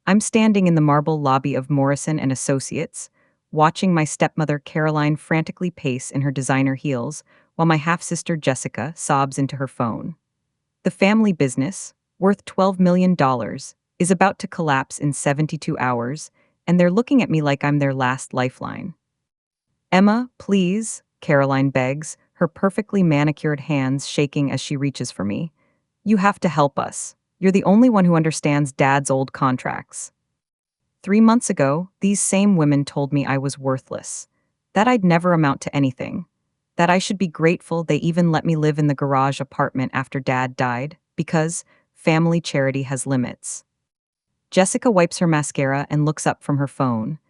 I'm standing in the marble lobby of Morrison and Associates, watching my stepmother Caroline frantically pace in her designer heels, while my half-sister Jessica sobs into her phone. The family business, worth $12 million, is about to collapse in 72 hours, and they're looking at me like I'm their last lifeline. Emma, please, Caroline begs, her perfectly manicured hands shaking as she reaches for me. You have to help us. You're the only one who understands Dad's old contracts. 3 months ago, these same women told me I was worthless, that I'd never amount to anything, that I should be grateful they even let me live in the garage apartment after Dad died, because family charity has limits. Jessica wipes her mascara and looks up from her phone.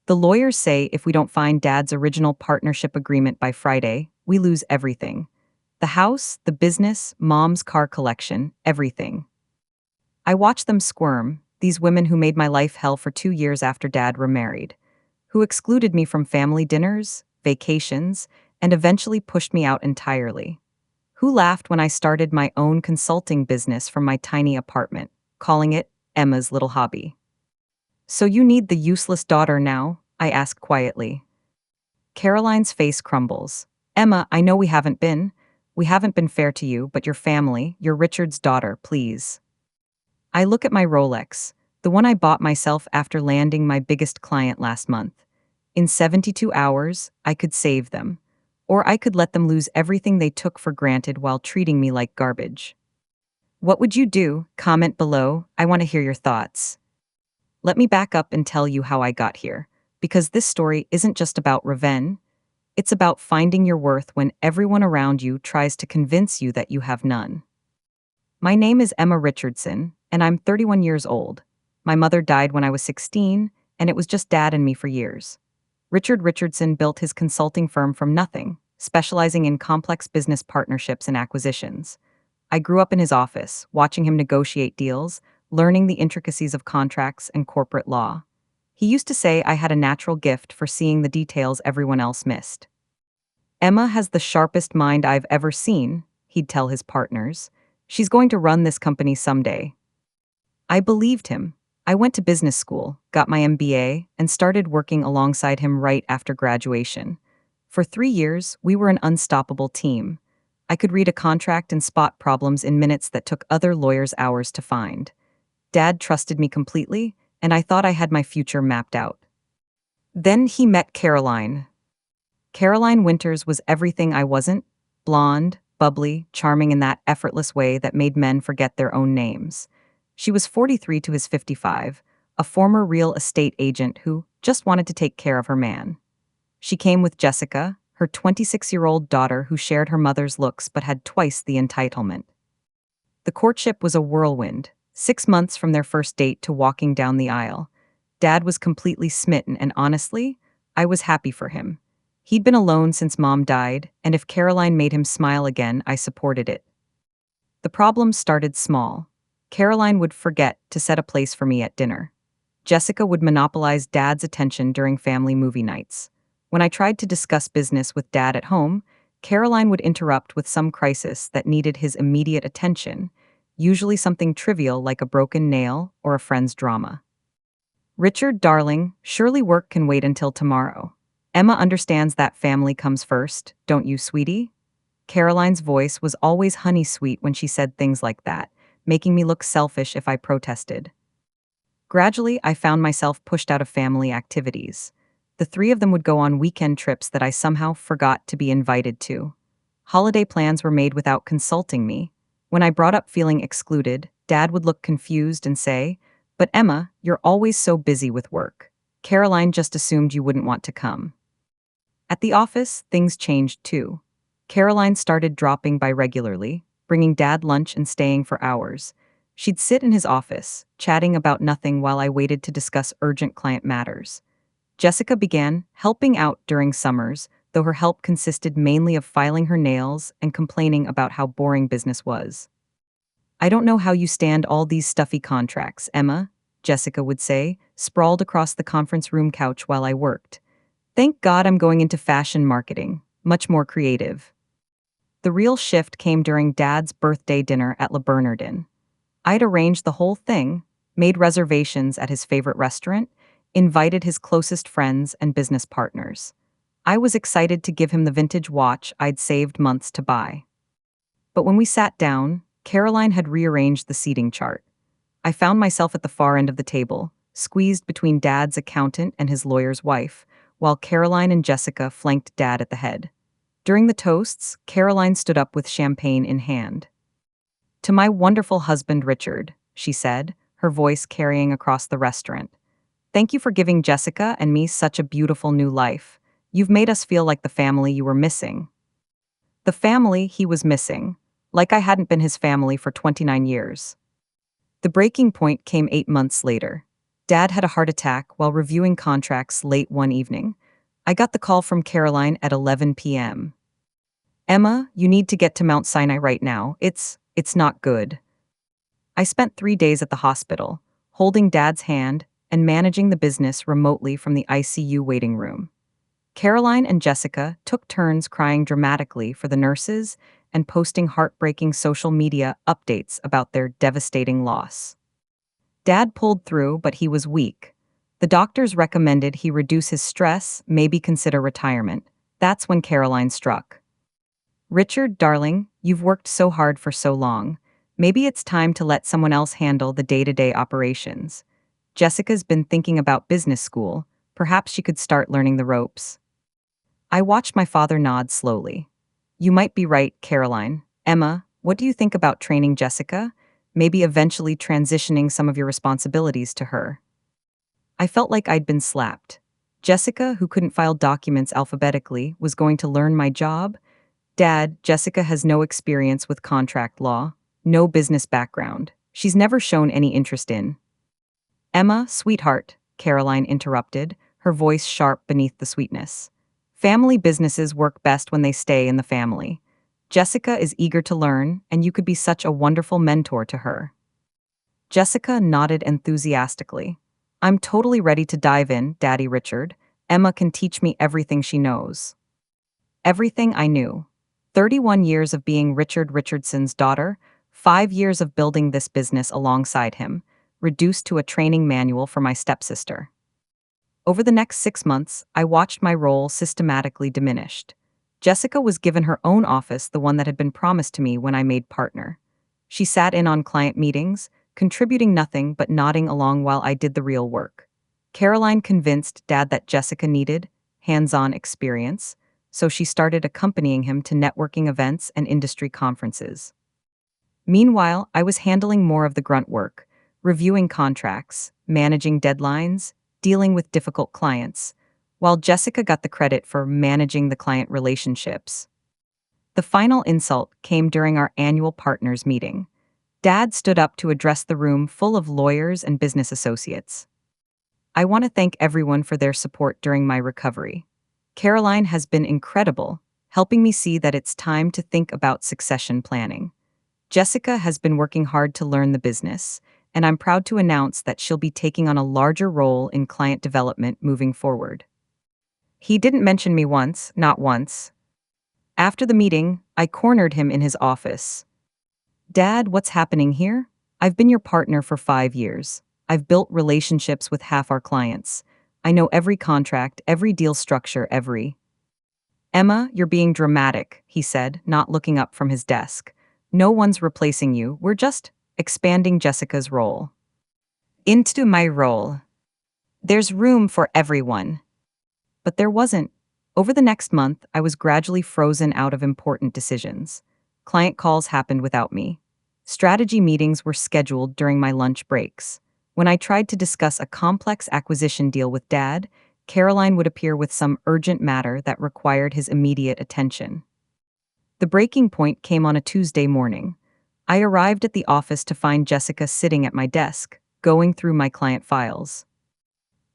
The lawyers say if we don't find Dad's original partnership agreement by Friday, we lose everything. The house, the business, Mom's car collection, everything. I watch them squirm, these women who made my life hell for 2 years after Dad remarried, who excluded me from family dinners, vacations, and eventually pushed me out entirely. Who laughed when I started my own consulting business from my tiny apartment, calling it Emma's Little Hobby. So you need the useless daughter now? I ask quietly. Caroline's face crumbles. Emma, I know we haven't been. We haven't been fair to you, but your family, you're Richard's daughter, please. I look at my Rolex, the one I bought myself after landing my biggest client last month. In 72 hours, I could save them. Or I could let them lose everything they took for granted while treating me like garbage. What would you do? Comment below. I want to hear your thoughts. Let me back up and tell you how I got here, because this story isn't just about revenge. It's about finding your worth when everyone around you tries to convince you that you have none. My name is Emma Richardson, and I'm 31 years old. My mother died when I was 16, and it was just Dad and me for years. Richard Richardson built his consulting firm from nothing, specializing in complex business partnerships and acquisitions. I grew up in his office, watching him negotiate deals, learning the intricacies of contracts and corporate law. He used to say I had a natural gift for seeing the details everyone else missed. Emma has the sharpest mind I've ever seen, he'd tell his partners. She's going to run this company someday. I believed him. I went to business school, got my MBA, and started working alongside him right after graduation. For 3 years, we were an unstoppable team. I could read a contract and spot problems in minutes that took other lawyers hours to find. Dad trusted me completely, and I thought I had my future mapped out. Then he met Caroline. Caroline Winters was everything I wasn't: blonde, bubbly, charming in that effortless way that made men forget their own names. She was 43 to his 55, a former real estate agent who just wanted to take care of her man. She came with Jessica, her 26-year-old daughter who shared her mother's looks but had twice the entitlement. The courtship was a whirlwind, 6 months from their first date to walking down the aisle. Dad was completely smitten, and honestly, I was happy for him. He'd been alone since Mom died, and if Caroline made him smile again, I supported it. The problem started small. Caroline would forget to set a place for me at dinner. Jessica would monopolize Dad's attention during family movie nights. When I tried to discuss business with Dad at home, Caroline would interrupt with some crisis that needed his immediate attention, usually something trivial like a broken nail or a friend's drama. Richard, darling, surely work can wait until tomorrow. Emma understands that family comes first, don't you, sweetie? Caroline's voice was always honey sweet when she said things like that, making me look selfish if I protested. Gradually, I found myself pushed out of family activities. The three of them would go on weekend trips that I somehow forgot to be invited to. Holiday plans were made without consulting me. When I brought up feeling excluded, Dad would look confused and say, "But Emma, you're always so busy with work. Caroline just assumed you wouldn't want to come." At the office, things changed too. Caroline started dropping by regularly, bringing Dad lunch and staying for hours. She'd sit in his office, chatting about nothing while I waited to discuss urgent client matters. Jessica began helping out during summers, though her help consisted mainly of filing her nails and complaining about how boring business was. "I don't know how you stand all these stuffy contracts, Emma," Jessica would say, sprawled across the conference room couch while I worked. "Thank God I'm going into fashion marketing, much more creative." The real shift came during Dad's birthday dinner at Le Bernardin. I'd arranged the whole thing, made reservations at his favorite restaurant, invited his closest friends and business partners. I was excited to give him the vintage watch I'd saved months to buy. But when we sat down, Caroline had rearranged the seating chart. I found myself at the far end of the table, squeezed between Dad's accountant and his lawyer's wife, while Caroline and Jessica flanked Dad at the head. During the toasts, Caroline stood up with champagne in hand. "To my wonderful husband Richard," she said, her voice carrying across the restaurant. "Thank you for giving Jessica and me such a beautiful new life. You've made us feel like the family you were missing." The family he was missing, like I hadn't been his family for 29 years. The breaking point came 8 months later. Dad had a heart attack while reviewing contracts late one evening. I got the call from Caroline at 11 p.m. "Emma, you need to get to Mount Sinai right now. It's not good." I spent 3 days at the hospital, holding Dad's hand and managing the business remotely from the ICU waiting room. Caroline and Jessica took turns crying dramatically for the nurses and posting heartbreaking social media updates about their devastating loss. Dad pulled through, but he was weak. The doctors recommended he reduce his stress, maybe consider retirement. That's when Caroline struck. "Richard, darling, you've worked so hard for so long. Maybe it's time to let someone else handle the day-to-day operations. Jessica's been thinking about business school. Perhaps she could start learning the ropes." I watched my father nod slowly. "You might be right, Caroline. Emma, what do you think about training Jessica? Maybe eventually transitioning some of your responsibilities to her." I felt like I'd been slapped. Jessica, who couldn't file documents alphabetically, was going to learn my job? "Dad, Jessica has no experience with contract law, no business background. She's never shown any interest in—" "Emma, sweetheart," Caroline interrupted, her voice sharp beneath the sweetness. "Family businesses work best when they stay in the family. Jessica is eager to learn, and you could be such a wonderful mentor to her." Jessica nodded enthusiastically. "I'm totally ready to dive in, Daddy Richard. Emma can teach me everything she knows." Everything I knew. 31 years of being Richard Richardson's daughter, 5 years of building this business alongside him, reduced to a training manual for my stepsister. Over the next 6 months, I watched my role systematically diminished. Jessica was given her own office, the one that had been promised to me when I made partner. She sat in on client meetings, contributing nothing but nodding along while I did the real work. Caroline convinced Dad that Jessica needed hands-on experience, so she started accompanying him to networking events and industry conferences. Meanwhile, I was handling more of the grunt work, reviewing contracts, managing deadlines, dealing with difficult clients, while Jessica got the credit for managing the client relationships. The final insult came during our annual partners meeting. Dad stood up to address the room full of lawyers and business associates. "I want to thank everyone for their support during my recovery. Caroline has been incredible, helping me see that it's time to think about succession planning. Jessica has been working hard to learn the business, and I'm proud to announce that she'll be taking on a larger role in client development moving forward." He didn't mention me once, not once. After the meeting, I cornered him in his office. "Dad, what's happening here? I've been your partner for 5 years. I've built relationships with half our clients. I know every contract, every deal structure, every—" "Emma, you're being dramatic," he said, not looking up from his desk. "No one's replacing you. We're just expanding Jessica's role." "Into my role. There's room for everyone." But there wasn't. Over the next month, I was gradually frozen out of important decisions. Client calls happened without me. Strategy meetings were scheduled during my lunch breaks. When I tried to discuss a complex acquisition deal with Dad, Caroline would appear with some urgent matter that required his immediate attention. The breaking point came on a Tuesday morning. I arrived at the office to find Jessica sitting at my desk, going through my client files.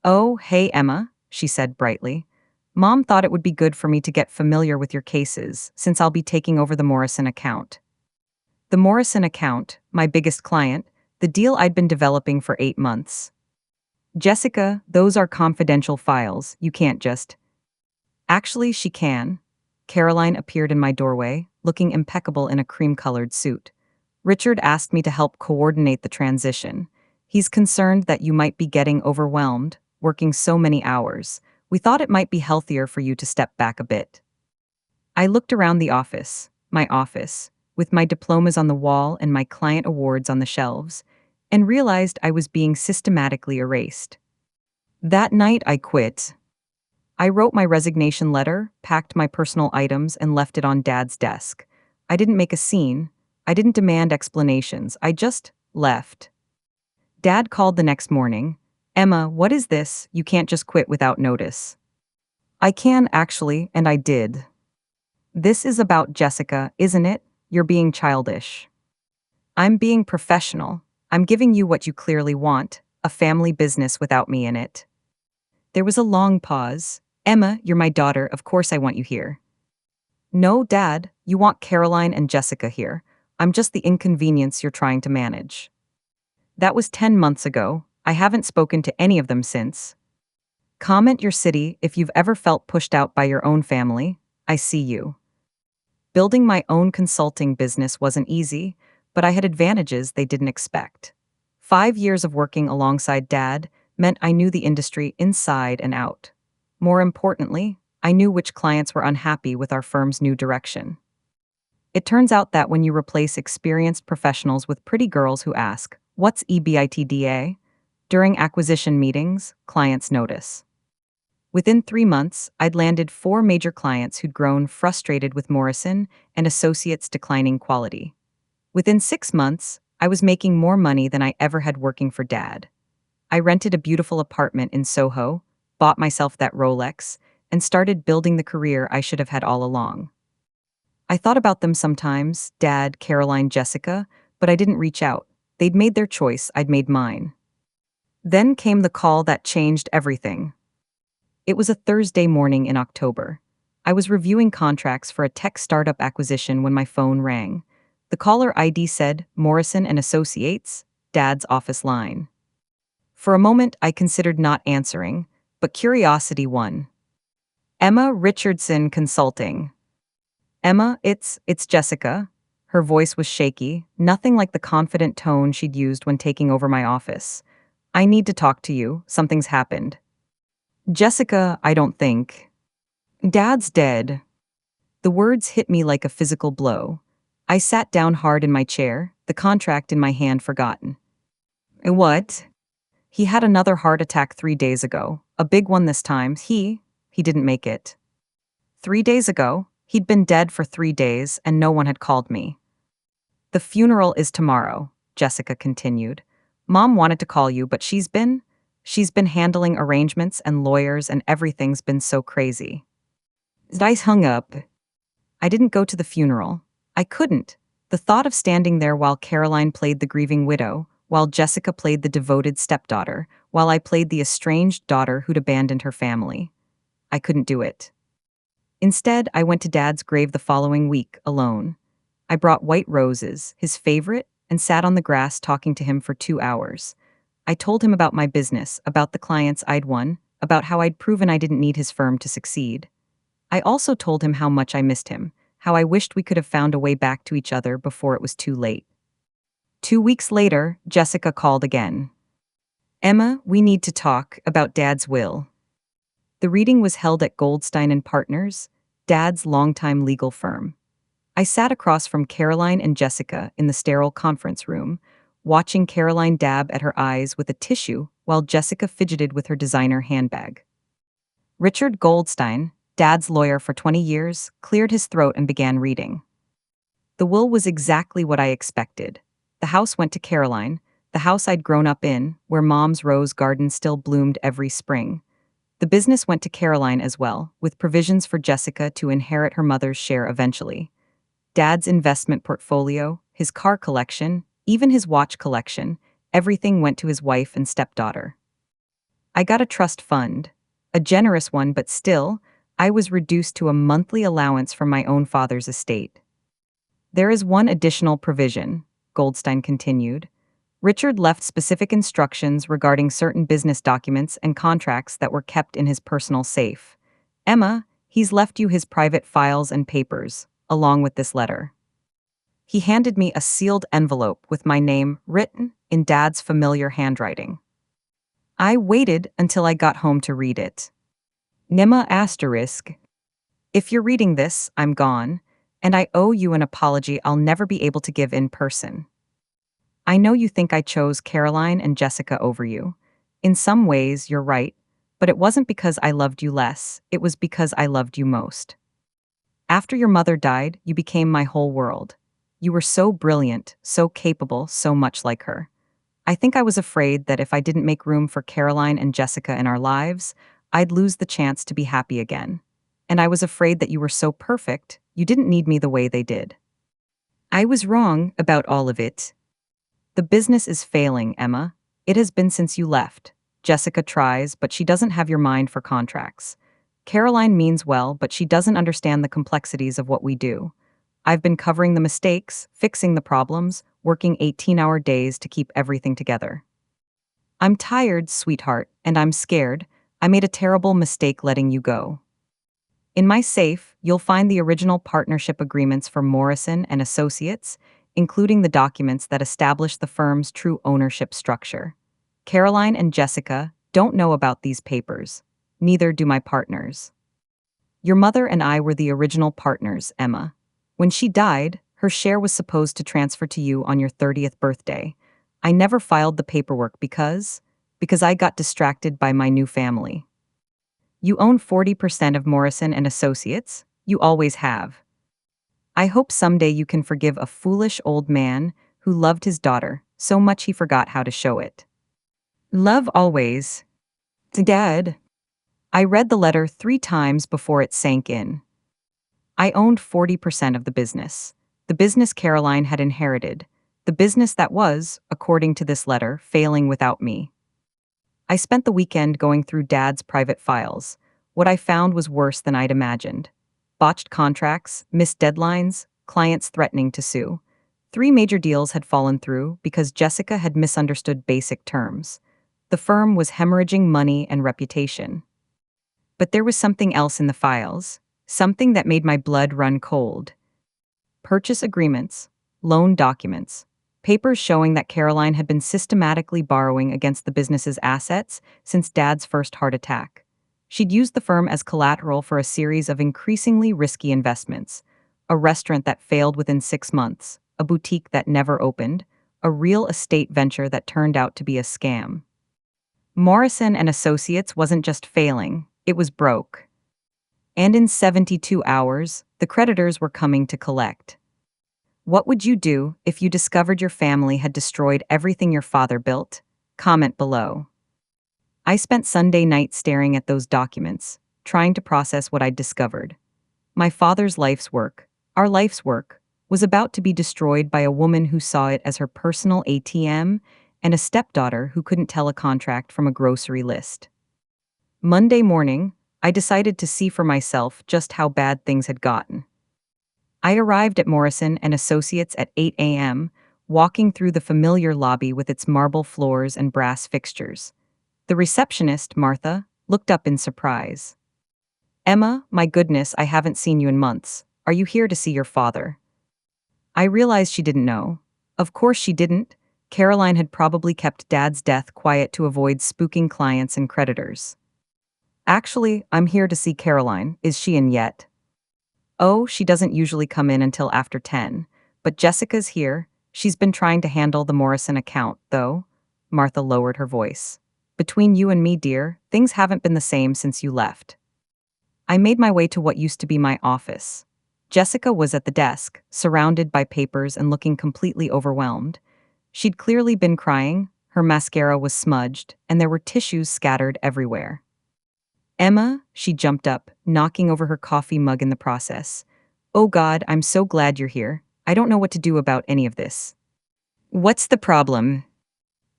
"Oh, hey Emma," she said brightly. "Mom thought it would be good for me to get familiar with your cases, since I'll be taking over the Morrison account." The Morrison account, my biggest client, the deal I'd been developing for 8 months. "Jessica, those are confidential files, you can't just—" "Actually, she can." Caroline appeared in my doorway, looking impeccable in a cream-colored suit. "Richard asked me to help coordinate the transition. He's concerned that you might be getting overwhelmed, working so many hours. We thought it might be healthier for you to step back a bit. I looked around the office, my office, with my diplomas on the wall and my client awards on the shelves, and realized I was being systematically erased. That night, I quit. I wrote my resignation letter, packed my personal items, and left it on Dad's desk. I didn't make a scene. I didn't demand explanations. I just left. Dad called the next morning. "Emma, what is this? You can't just quit without notice." "I can, actually, and I did." "This is about Jessica, isn't it? You're being childish." "I'm being professional. I'm giving you what you clearly want, a family business without me in it." There was a long pause. "Emma, you're my daughter, of course I want you here." "No, Dad, you want Caroline and Jessica here. I'm just the inconvenience you're trying to manage." "That was 10 months ago. I haven't spoken to any of them since." "Comment your city if you've ever felt pushed out by your own family. I see you." Building my own consulting business wasn't easy, but I had advantages they didn't expect. 5 years of working alongside Dad meant I knew the industry inside and out. More importantly, I knew which clients were unhappy with our firm's new direction. It turns out that when you replace experienced professionals with pretty girls who ask, "What's EBITDA?" during acquisition meetings, clients notice. Within 3 months, I'd landed 4 major clients who'd grown frustrated with Morrison and Associates' declining quality. Within 6 months, I was making more money than I ever had working for Dad. I rented a beautiful apartment in Soho, bought myself that Rolex, and started building the career I should have had all along. I thought about them sometimes, Dad, Caroline, Jessica, but I didn't reach out. They'd made their choice, I'd made mine. Then came the call that changed everything. It was a Thursday morning in October. I was reviewing contracts for a tech startup acquisition when my phone rang. The caller ID said, "Morrison and Associates," Dad's office line. For a moment, I considered not answering, but curiosity won. "Emma Richardson Consulting." "Emma, it's Jessica." Her voice was shaky, nothing like the confident tone she'd used when taking over my office. "I need to talk to you. Something's happened." "Jessica, I don't think." "Dad's dead." The words hit me like a physical blow. I sat down hard in my chair, the contract in my hand forgotten. "What?" "He had another heart attack 3 days ago. A big one this time. He didn't make it." 3 days ago, he'd been dead for 3 days and no one had called me. "The funeral is tomorrow," Jessica continued. "Mom wanted to call you, but she's been handling arrangements and lawyers and everything's been so crazy." I hung up. I didn't go to the funeral. I couldn't. The thought of standing there while Caroline played the grieving widow, while Jessica played the devoted stepdaughter, while I played the estranged daughter who'd abandoned her family. I couldn't do it. Instead, I went to Dad's grave the following week, alone. I brought white roses, his favorite, and sat on the grass talking to him for 2 hours. I told him about my business, about the clients I'd won, about how I'd proven I didn't need his firm to succeed. I also told him how much I missed him, how I wished we could have found a way back to each other before it was too late. 2 weeks later, Jessica called again. "Emma, we need to talk about Dad's will." The reading was held at Goldstein and Partners, Dad's longtime legal firm. I sat across from Caroline and Jessica in the sterile conference room, watching Caroline dab at her eyes with a tissue while Jessica fidgeted with her designer handbag. Richard Goldstein, Dad's lawyer for 20 years, cleared his throat and began reading. The will was exactly what I expected. The house went to Caroline, the house I'd grown up in, where Mom's rose garden still bloomed every spring. The business went to Caroline as well, with provisions for Jessica to inherit her mother's share eventually. Dad's investment portfolio, his car collection, even his watch collection, everything went to his wife and stepdaughter. I got a trust fund, a generous one, but still, I was reduced to a monthly allowance from my own father's estate. "There is one additional provision," Goldstein continued. "Richard left specific instructions regarding certain business documents and contracts that were kept in his personal safe. Emma, he's left you his private files and papers, along with this letter." He handed me a sealed envelope with my name written in Dad's familiar handwriting. I waited until I got home to read it. Nima asterisk. If you're reading this, I'm gone, and I owe you an apology I'll never be able to give in person. I know you think I chose Caroline and Jessica over you. In some ways, you're right, but it wasn't because I loved you less, it was because I loved you most. After your mother died, you became my whole world. You were so brilliant, so capable, so much like her. I think I was afraid that if I didn't make room for Caroline and Jessica in our lives, I'd lose the chance to be happy again. And I was afraid that you were so perfect, you didn't need me the way they did. I was wrong about all of it. The business is failing, Emma. It has been since you left. Jessica tries, but she doesn't have your mind for contracts. Caroline means well, but she doesn't understand the complexities of what we do. I've been covering the mistakes, fixing the problems, working 18-hour days to keep everything together. I'm tired, sweetheart, and I'm scared. I made a terrible mistake letting you go. In my safe, you'll find the original partnership agreements for Morrison and Associates, including the documents that establish the firm's true ownership structure. Caroline and Jessica don't know about these papers. Neither do my partners. Your mother and I were the original partners, Emma. When she died, her share was supposed to transfer to you on your 30th birthday. I never filed the paperwork because I got distracted by my new family. You own 40% of Morrison and Associates. You always have. I hope someday you can forgive a foolish old man who loved his daughter so much he forgot how to show it. Love always. Dad. I read the letter 3 times before it sank in. I owned 40% of the business. The business Caroline had inherited. The business that was, according to this letter, failing without me. I spent the weekend going through Dad's private files. What I found was worse than I'd imagined. Botched contracts, missed deadlines, clients threatening to sue. 3 major deals had fallen through because Jessica had misunderstood basic terms. The firm was hemorrhaging money and reputation. But there was something else in the files, something that made my blood run cold. Purchase agreements, loan documents, papers showing that Caroline had been systematically borrowing against the business's assets since Dad's first heart attack. She'd used the firm as collateral for a series of increasingly risky investments: a restaurant that failed within 6 months, a boutique that never opened, a real estate venture that turned out to be a scam. Morrison and Associates wasn't just failing, it was broke. And in 72 hours, the creditors were coming to collect. What would you do if you discovered your family had destroyed everything your father built? Comment below. I spent Sunday night staring at those documents, trying to process what I'd discovered. My father's life's work, our life's work, was about to be destroyed by a woman who saw it as her personal ATM and a stepdaughter who couldn't tell a contract from a grocery list. Monday morning, I decided to see for myself just how bad things had gotten. I arrived at Morrison and Associates at 8 a.m., walking through the familiar lobby with its marble floors and brass fixtures. The receptionist, Martha, looked up in surprise. Emma, my goodness, I haven't seen you in months. Are you here to see your father? I realized she didn't know. Of course she didn't. Caroline had probably kept Dad's death quiet to avoid spooking clients and creditors. Actually, I'm here to see Caroline. Is she in yet? Oh, she doesn't usually come in until after 10. But Jessica's here. She's been trying to handle the Morrison account, though. Martha lowered her voice. Between you and me, dear, things haven't been the same since you left. I made my way to what used to be my office. Jessica was at the desk, surrounded by papers and looking completely overwhelmed. She'd clearly been crying, her mascara was smudged, and there were tissues scattered everywhere. Emma, she jumped up, knocking over her coffee mug in the process. Oh God, I'm so glad you're here. I don't know what to do about any of this. What's the problem?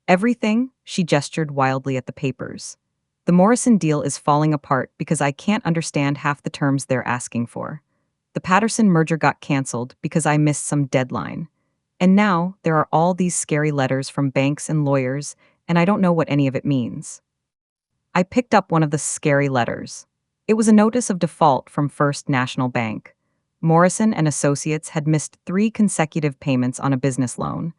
Everything, she gestured wildly at the papers. The Morrison deal is falling apart because I can't understand half the terms they're asking for. The Patterson merger got canceled because I missed some deadline. And now, there are all these scary letters from banks and lawyers, and I don't know what any of it means. I picked up one of the scary letters. It was a notice of default from First National Bank. Morrison and Associates had missed 3 consecutive payments on a business loan.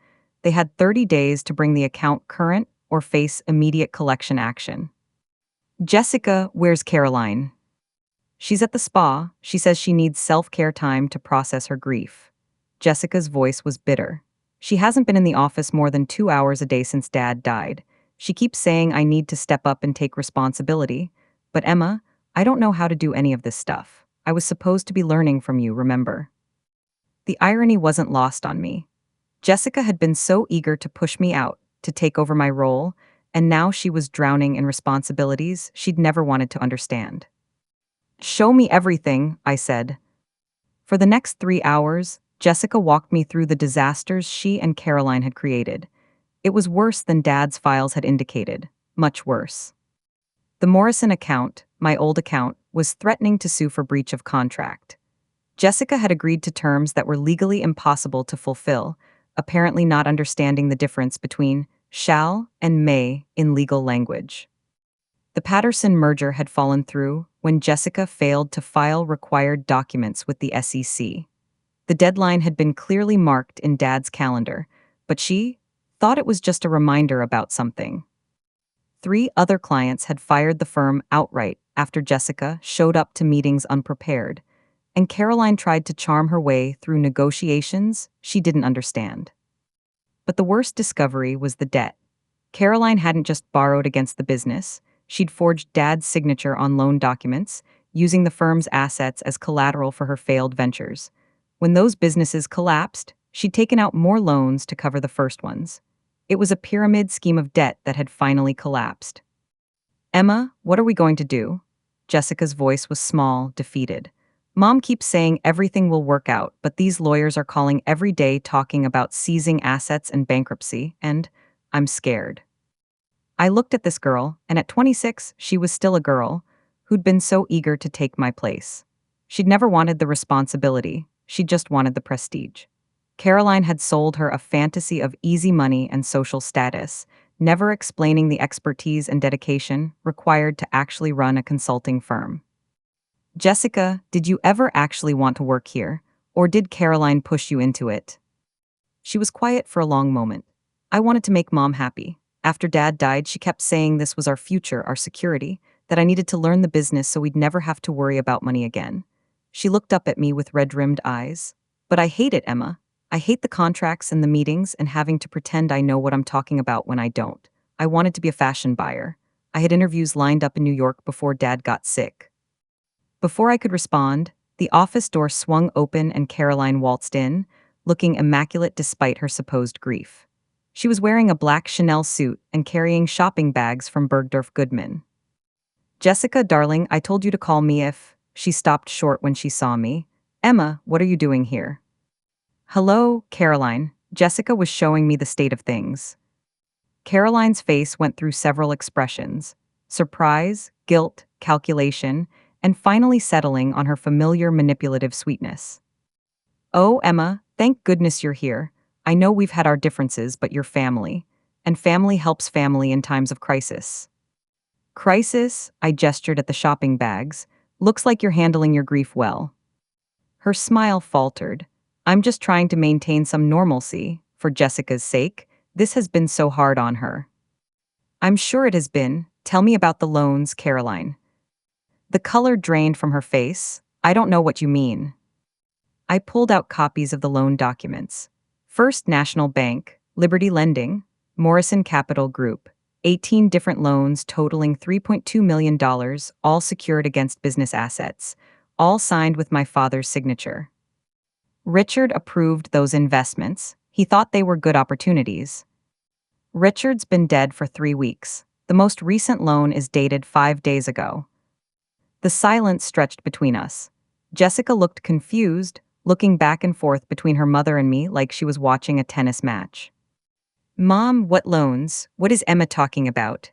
They had 30 days to bring the account current or face immediate collection action. Jessica, where's Caroline? She's at the spa. She says she needs self-care time to process her grief. Jessica's voice was bitter. She hasn't been in the office more than 2 hours a day since Dad died. She keeps saying I need to step up and take responsibility. But Emma, I don't know how to do any of this stuff. I was supposed to be learning from you, remember? The irony wasn't lost on me. Jessica had been so eager to push me out, to take over my role, and now she was drowning in responsibilities she'd never wanted to understand. Show me everything, I said. For the next 3 hours, Jessica walked me through the disasters she and Caroline had created. It was worse than Dad's files had indicated, much worse. The Morrison account, my old account, was threatening to sue for breach of contract. Jessica had agreed to terms that were legally impossible to fulfill, apparently not understanding the difference between shall and may in legal language. The Patterson merger had fallen through when Jessica failed to file required documents with the SEC. The deadline had been clearly marked in Dad's calendar, but she thought it was just a reminder about something. 3 other clients had fired the firm outright after Jessica showed up to meetings unprepared, and Caroline tried to charm her way through negotiations she didn't understand. But the worst discovery was the debt. Caroline hadn't just borrowed against the business, she'd forged Dad's signature on loan documents, using the firm's assets as collateral for her failed ventures. When those businesses collapsed, she'd taken out more loans to cover the first ones. It was a pyramid scheme of debt that had finally collapsed. Emma, what are we going to do? Jessica's voice was small, defeated. Mom keeps saying everything will work out, but these lawyers are calling every day talking about seizing assets and bankruptcy, and I'm scared. I looked at this girl, and at 26, she was still a girl who'd been so eager to take my place. She'd never wanted the responsibility, she just wanted the prestige. Caroline had sold her a fantasy of easy money and social status, never explaining the expertise and dedication required to actually run a consulting firm. Jessica, did you ever actually want to work here, or did Caroline push you into it? She was quiet for a long moment. I wanted to make Mom happy. After Dad died, she kept saying this was our future, our security, that I needed to learn the business so we'd never have to worry about money again. She looked up at me with red-rimmed eyes. But I hate it, Emma. I hate the contracts and the meetings and having to pretend I know what I'm talking about when I don't. I wanted to be a fashion buyer. I had interviews lined up in New York before Dad got sick. Before I could respond, the office door swung open and Caroline waltzed in, looking immaculate despite her supposed grief. She was wearing a black Chanel suit and carrying shopping bags from Bergdorf Goodman. Jessica, darling, I told you to call me if... She stopped short when she saw me. Emma, what are you doing here? Hello, Caroline. Jessica was showing me the state of things. Caroline's face went through several expressions: surprise, guilt, calculation, and finally settling on her familiar manipulative sweetness. Oh, Emma, thank goodness you're here. I know we've had our differences, but you're family. And family helps family in times of crisis. Crisis? I gestured at the shopping bags. Looks like you're handling your grief well. Her smile faltered. I'm just trying to maintain some normalcy. For Jessica's sake, this has been so hard on her. I'm sure it has been. Tell me about the loans, Caroline. The color drained from her face. I don't know what you mean. I pulled out copies of the loan documents. First National Bank, Liberty Lending, Morrison Capital Group, 18 different loans totaling $3.2 million, all secured against business assets, all signed with my father's signature. Richard approved those investments. He thought they were good opportunities. Richard's been dead for 3 weeks. The most recent loan is dated 5 days ago. The silence stretched between us. Jessica looked confused, looking back and forth between her mother and me like she was watching a tennis match. Mom, what loans? What is Emma talking about?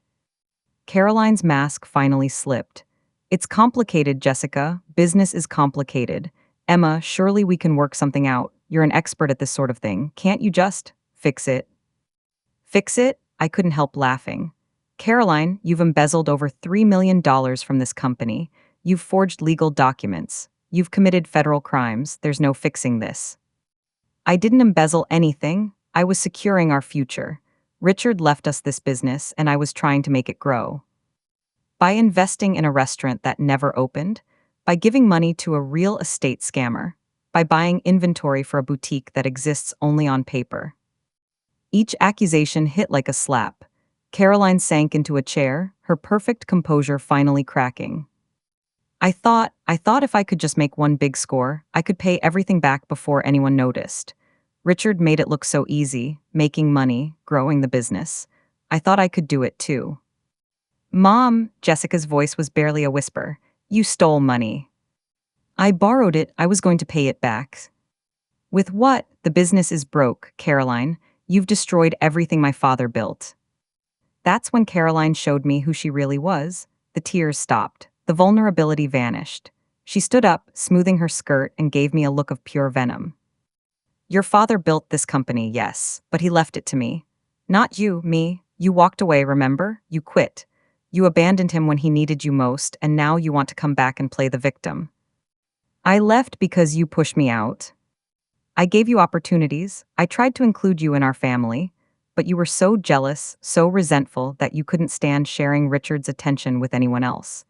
Caroline's mask finally slipped. It's complicated, Jessica. Business is complicated. Emma, surely we can work something out. You're an expert at this sort of thing. Can't you just fix it? Fix it? I couldn't help laughing. Caroline, you've embezzled over $3 million from this company. You've forged legal documents. You've committed federal crimes. There's no fixing this. I didn't embezzle anything. I was securing our future. Richard left us this business, and I was trying to make it grow. By investing in a restaurant that never opened, by giving money to a real estate scammer, by buying inventory for a boutique that exists only on paper. Each accusation hit like a slap. Caroline sank into a chair, her perfect composure finally cracking. I thought if I could just make one big score, I could pay everything back before anyone noticed. Richard made it look so easy, making money, growing the business. I thought I could do it too. Mom, Jessica's voice was barely a whisper. You stole money. I borrowed it, I was going to pay it back. With what? The business is broke, Caroline. You've destroyed everything my father built. That's when Caroline showed me who she really was. The tears stopped. The vulnerability vanished. She stood up, smoothing her skirt, and gave me a look of pure venom. Your father built this company, yes, but he left it to me. Not you, me. You walked away, remember? You quit. You abandoned him when he needed you most, and now you want to come back and play the victim. I left because you pushed me out. I gave you opportunities. I tried to include you in our family, but you were so jealous, so resentful that you couldn't stand sharing Richard's attention with anyone else.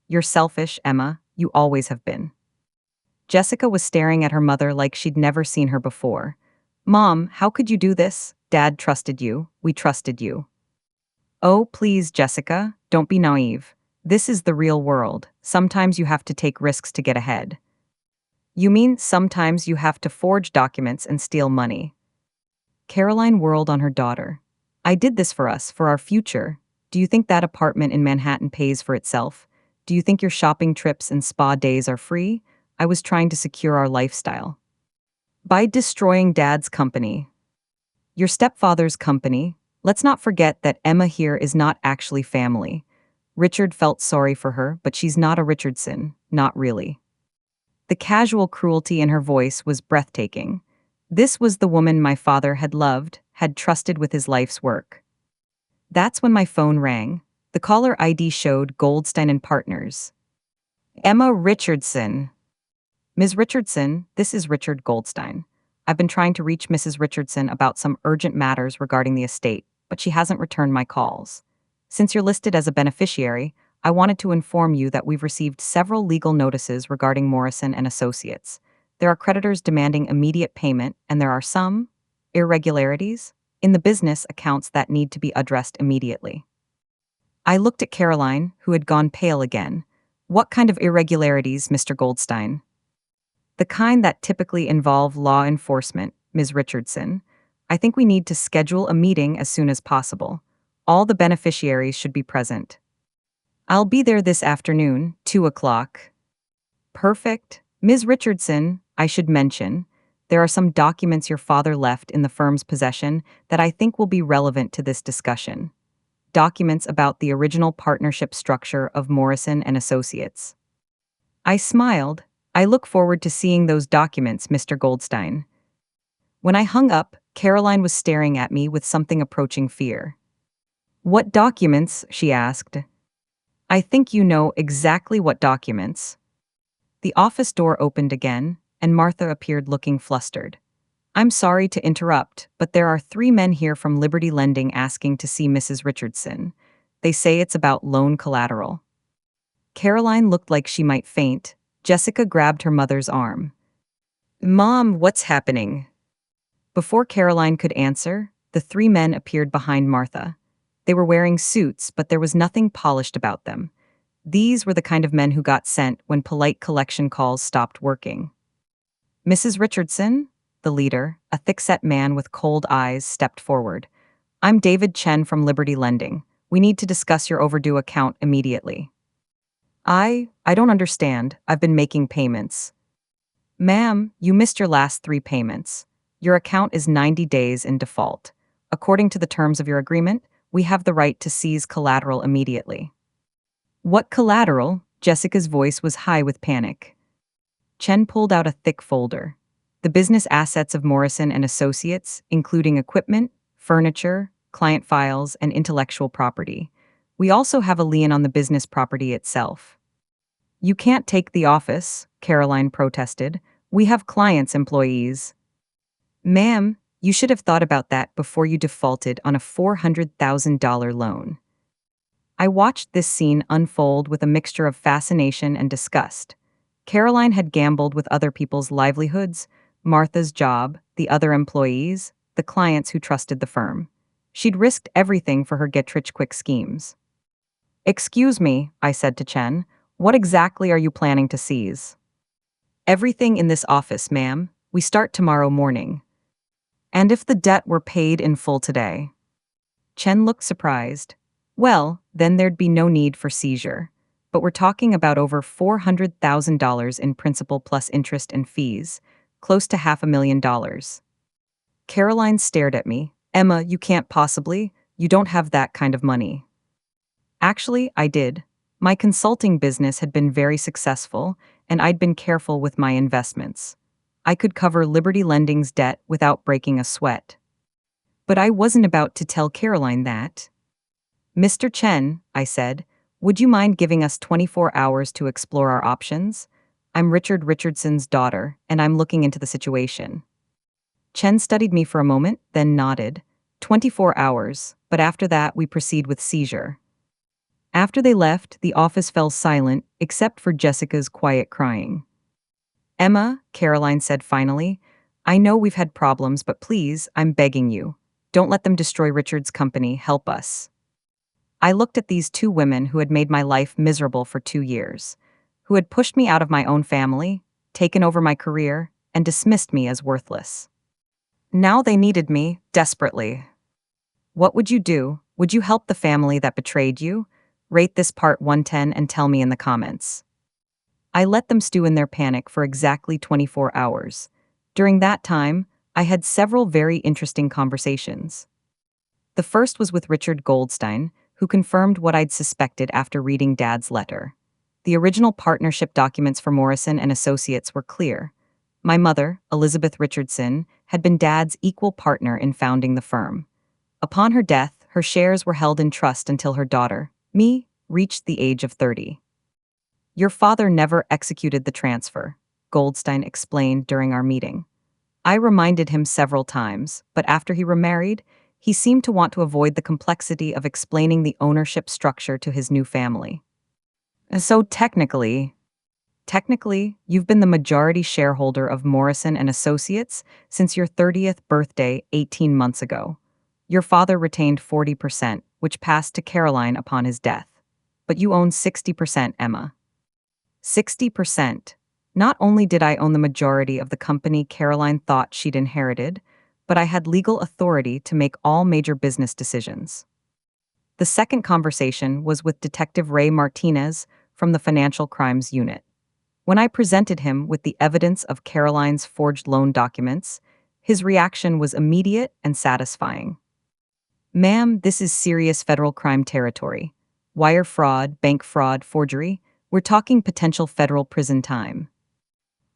You're selfish, Emma. You always have been. Jessica was staring at her mother like she'd never seen her before. Mom, how could you do this? Dad trusted you. We trusted you. Oh, please, Jessica, don't be naive. This is the real world. Sometimes you have to take risks to get ahead. You mean sometimes you have to forge documents and steal money? Caroline whirled on her daughter. I did this for us, for our future. Do you think that apartment in Manhattan pays for itself? Do you think your shopping trips and spa days are free? I was trying to secure our lifestyle. By destroying Dad's company. Your stepfather's company. Let's not forget that Emma here is not actually family. Richard felt sorry for her, but she's not a Richardson, not really. The casual cruelty in her voice was breathtaking. This was the woman my father had loved, had trusted with his life's work. That's when my phone rang. The caller ID showed Goldstein and Partners. Emma Richardson. Ms. Richardson, this is Richard Goldstein. I've been trying to reach Mrs. Richardson about some urgent matters regarding the estate, but she hasn't returned my calls. Since you're listed as a beneficiary, I wanted to inform you that we've received several legal notices regarding Morrison and Associates. There are creditors demanding immediate payment, and there are some irregularities in the business accounts that need to be addressed immediately. I looked at Caroline, who had gone pale again. What kind of irregularities, Mr. Goldstein? The kind that typically involve law enforcement, Ms. Richardson. I think we need to schedule a meeting as soon as possible. All the beneficiaries should be present. I'll be there this afternoon, 2 o'clock. Perfect. Ms. Richardson, I should mention, there are some documents your father left in the firm's possession that I think will be relevant to this discussion. Documents about the original partnership structure of Morrison and Associates. I smiled. I look forward to seeing those documents, Mr. Goldstein. When I hung up, Caroline was staring at me with something approaching fear. What documents? She asked. I think you know exactly what documents. The office door opened again, and Martha appeared looking flustered. I'm sorry to interrupt, but there are 3 men here from Liberty Lending asking to see Mrs. Richardson. They say it's about loan collateral. Caroline looked like she might faint. Jessica grabbed her mother's arm. Mom, what's happening? Before Caroline could answer, the 3 men appeared behind Martha. They were wearing suits, but there was nothing polished about them. These were the kind of men who got sent when polite collection calls stopped working. Mrs. Richardson, the leader, a thick-set man with cold eyes, stepped forward. I'm David Chen from Liberty Lending. We need to discuss your overdue account immediately. I don't understand. I've been making payments. Ma'am, you missed your last 3 payments. Your account is 90 days in default. According to the terms of your agreement, we have the right to seize collateral immediately. What collateral? Jessica's voice was high with panic. Chen pulled out a thick folder. The business assets of Morrison and Associates, including equipment, furniture, client files, and intellectual property. We also have a lien on the business property itself. You can't take the office, Caroline protested. We have clients' employees. Ma'am, You should have thought about that before you defaulted on a $400,000 loan. I watched this scene unfold with a mixture of fascination and disgust. Caroline had gambled with other people's livelihoods, Martha's job, the other employees, the clients who trusted the firm. She'd risked everything for her get-rich-quick schemes. "Excuse me," I said to Chen, "what exactly are you planning to seize?" "Everything in this office, ma'am. We start tomorrow morning." "And if the debt were paid in full today?" Chen looked surprised. "Well, then there'd be no need for seizure. But we're talking about over $400,000 in principal plus interest and fees, close to $500,000. Caroline stared at me. "Emma, you can't possibly. You don't have that kind of money." Actually, I did. My consulting business had been very successful, and I'd been careful with my investments. I could cover Liberty Lending's debt without breaking a sweat. But I wasn't about to tell Caroline that. "Mr. Chen," I said, "would you mind giving us 24 hours to explore our options? I'm Richard Richardson's daughter, and I'm looking into the situation." Chen studied me for a moment, then nodded. 24 hours, but after that we proceed with seizure. After they left, the office fell silent, except for Jessica's quiet crying. "Emma," Caroline said finally, "I know we've had problems, but please, I'm begging you. Don't let them destroy Richard's company. Help us." I looked at these two women who had made my life miserable for 2 years, who had pushed me out of my own family, taken over my career, and dismissed me as worthless. Now they needed me, desperately. What would you do? Would you help the family that betrayed you? Rate this part 110 and tell me in the comments. I let them stew in their panic for exactly 24 hours. During that time, I had several very interesting conversations. The first was with Richard Goldstein, who confirmed what I'd suspected after reading Dad's letter. The original partnership documents for Morrison and Associates were clear. My mother, Elizabeth Richardson, had been Dad's equal partner in founding the firm. Upon her death, her shares were held in trust until her daughter, me, reached the age of 30. "Your father never executed the transfer," Goldstein explained during our meeting. I reminded him several times, but after he remarried, he seemed to want to avoid the complexity of explaining the ownership structure to his new family. So technically, you've been the majority shareholder of Morrison and Associates since your 30th birthday 18 months ago. Your father retained 40%, which passed to Caroline upon his death. But you own 60%, Emma. 60%. Not only did I own the majority of the company Caroline thought she'd inherited, but I had legal authority to make all major business decisions. The second conversation was with Detective Ray Martinez from the Financial Crimes Unit. When I presented him with the evidence of Caroline's forged loan documents, his reaction was immediate and satisfying. "Ma'am, this is serious federal crime territory. Wire fraud, bank fraud, forgery. We're talking potential federal prison time."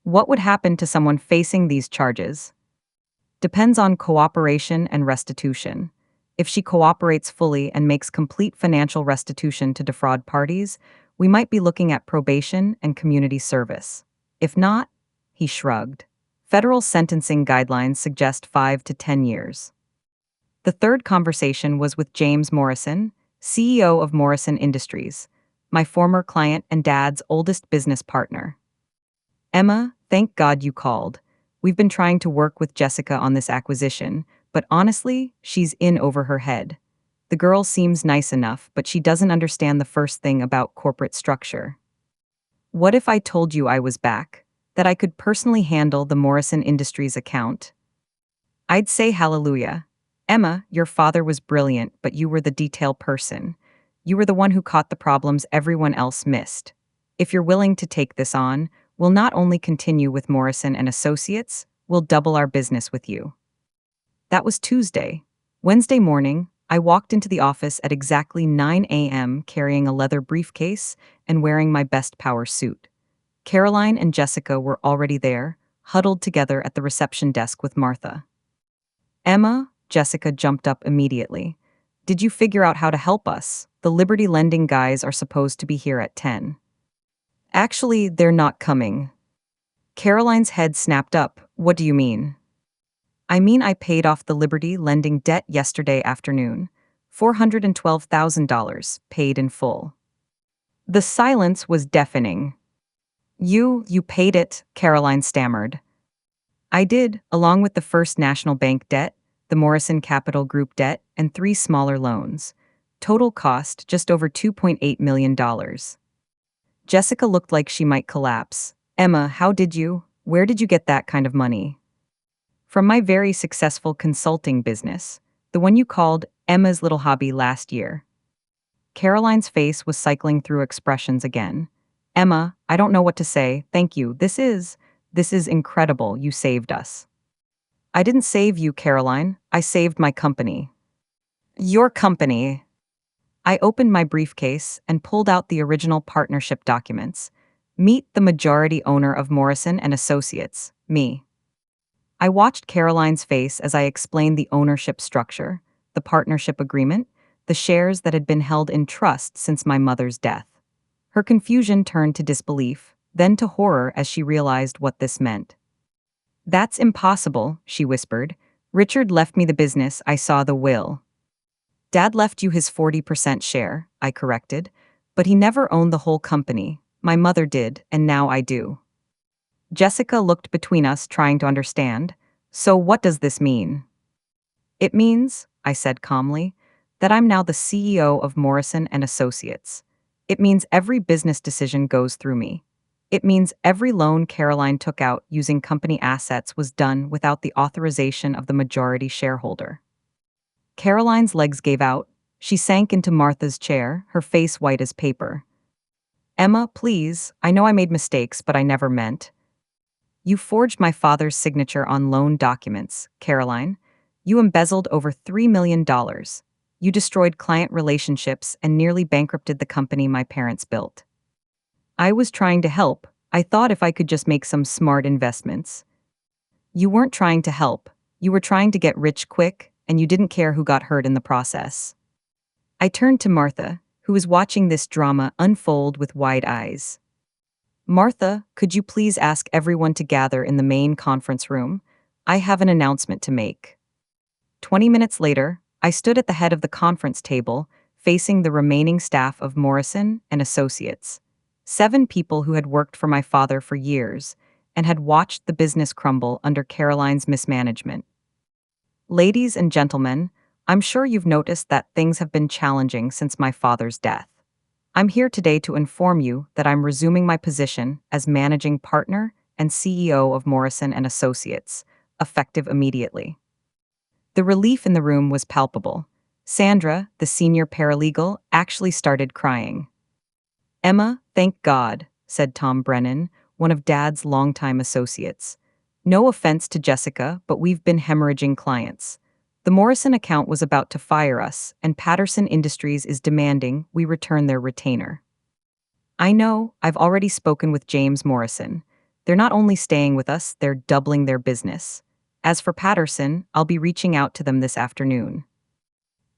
What would happen to someone facing these charges? Depends on cooperation and restitution. If she cooperates fully and makes complete financial restitution to defraud parties, we might be looking at probation and community service. If not, he shrugged. Federal sentencing guidelines suggest 5 to 10 years. The third conversation was with James Morrison, CEO of Morrison Industries, my former client and Dad's oldest business partner. "Emma, thank God you called. We've been trying to work with Jessica on this acquisition, but honestly, she's in over her head. The girl seems nice enough, but she doesn't understand the first thing about corporate structure." "What if I told you I was back? That I could personally handle the Morrison Industries account?" "I'd say hallelujah. Emma, your father was brilliant, but you were the detail person. You were the one who caught the problems everyone else missed. If you're willing to take this on, we'll not only continue with Morrison and Associates, we'll double our business with you." That was Tuesday. Wednesday morning, I walked into the office at exactly 9 a.m. carrying a leather briefcase and wearing my best power suit. Caroline and Jessica were already there, huddled together at the reception desk with Martha. "Emma," Jessica jumped up immediately. "Did you figure out how to help us? The Liberty Lending guys are supposed to be here at 10. "Actually, they're not coming." Caroline's head snapped up. "What do you mean?" I mean, I paid off the Liberty lending debt yesterday afternoon. $412,000 paid in full. The silence was deafening. You paid it, Caroline stammered. I did, along with the First National Bank debt, the Morrison Capital Group debt, and 3 smaller loans. Total cost just over $2.8 million. Jessica looked like she might collapse. Emma, where did you get that kind of money? From my very successful consulting business, the one you called Emma's little hobby last year. Caroline's face was cycling through expressions again. Emma, I don't know what to say, thank you. This is incredible, you saved us. I didn't save you, Caroline, I saved my company. Your company. I opened my briefcase and pulled out the original partnership documents. Meet the majority owner of Morrison and Associates, me. I watched Caroline's face as I explained the ownership structure, the partnership agreement, the shares that had been held in trust since my mother's death. Her confusion turned to disbelief, then to horror as she realized what this meant. That's impossible, she whispered. Richard left me the business, I saw the will. Dad left you his 40% share, I corrected, but he never owned the whole company. My mother did, and now I do. Jessica looked between us, trying to understand. So what does this mean? It means, I said calmly, that I'm now the CEO of Morrison and Associates. It means every business decision goes through me. It means every loan Caroline took out using company assets was done without the authorization of the majority shareholder. Caroline's legs gave out. She sank into Martha's chair, her face white as paper. Emma, please, I know I made mistakes, but I never meant. You forged my father's signature on loan documents, Caroline. You embezzled over $3 million. You destroyed client relationships and nearly bankrupted the company my parents built. I was trying to help. I thought if I could just make some smart investments. You weren't trying to help. You were trying to get rich quick, and you didn't care who got hurt in the process. I turned to Martha, who was watching this drama unfold with wide eyes. Martha, could you please ask everyone to gather in the main conference room? I have an announcement to make. 20 minutes later, I stood at the head of the conference table, facing the remaining staff of Morrison and Associates. 7 people who had worked for my father for years and had watched the business crumble under Caroline's mismanagement. Ladies and gentlemen, I'm sure you've noticed that things have been challenging since my father's death. I'm here today to inform you that I'm resuming my position as managing partner and CEO of Morrison and Associates, effective immediately. The relief in the room was palpable. Sandra, the senior paralegal, actually started crying. Emma, thank God, said Tom Brennan, one of Dad's longtime associates. No offense to Jessica, but we've been hemorrhaging clients. The Morrison account was about to fire us, and Patterson Industries is demanding we return their retainer. I know, I've already spoken with James Morrison. They're not only staying with us, they're doubling their business. As for Patterson, I'll be reaching out to them this afternoon.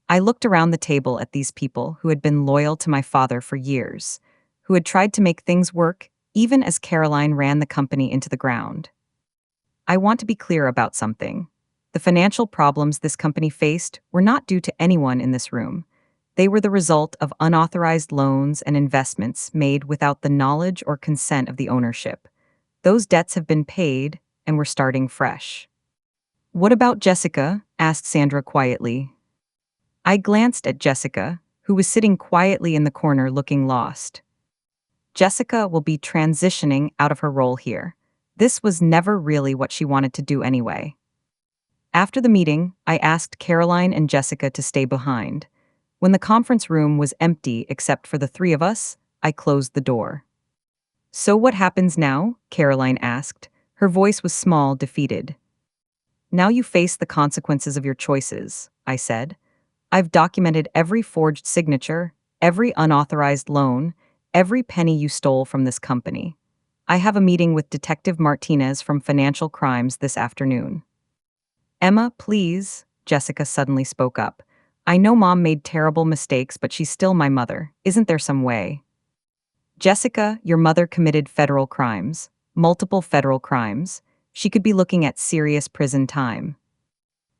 I looked around the table at these people who had been loyal to my father for years, who had tried to make things work, even as Caroline ran the company into the ground. I want to be clear about something. The financial problems this company faced were not due to anyone in this room. They were the result of unauthorized loans and investments made without the knowledge or consent of the ownership. Those debts have been paid, and we're starting fresh. What about Jessica? Asked Sandra quietly. I glanced at Jessica, who was sitting quietly in the corner looking lost. Jessica will be transitioning out of her role here. This was never really what she wanted to do anyway. After the meeting, I asked Caroline and Jessica to stay behind. When the conference room was empty except for the 3 of us, I closed the door. So what happens now? Caroline asked. Her voice was small, defeated. Now you face the consequences of your choices, I said. I've documented every forged signature, every unauthorized loan, every penny you stole from this company. I have a meeting with Detective Martinez from Financial Crimes this afternoon. Emma, please, Jessica suddenly spoke up. I know Mom made terrible mistakes, but she's still my mother. Isn't there some way? Jessica, your mother committed federal crimes, multiple federal crimes. She could be looking at serious prison time.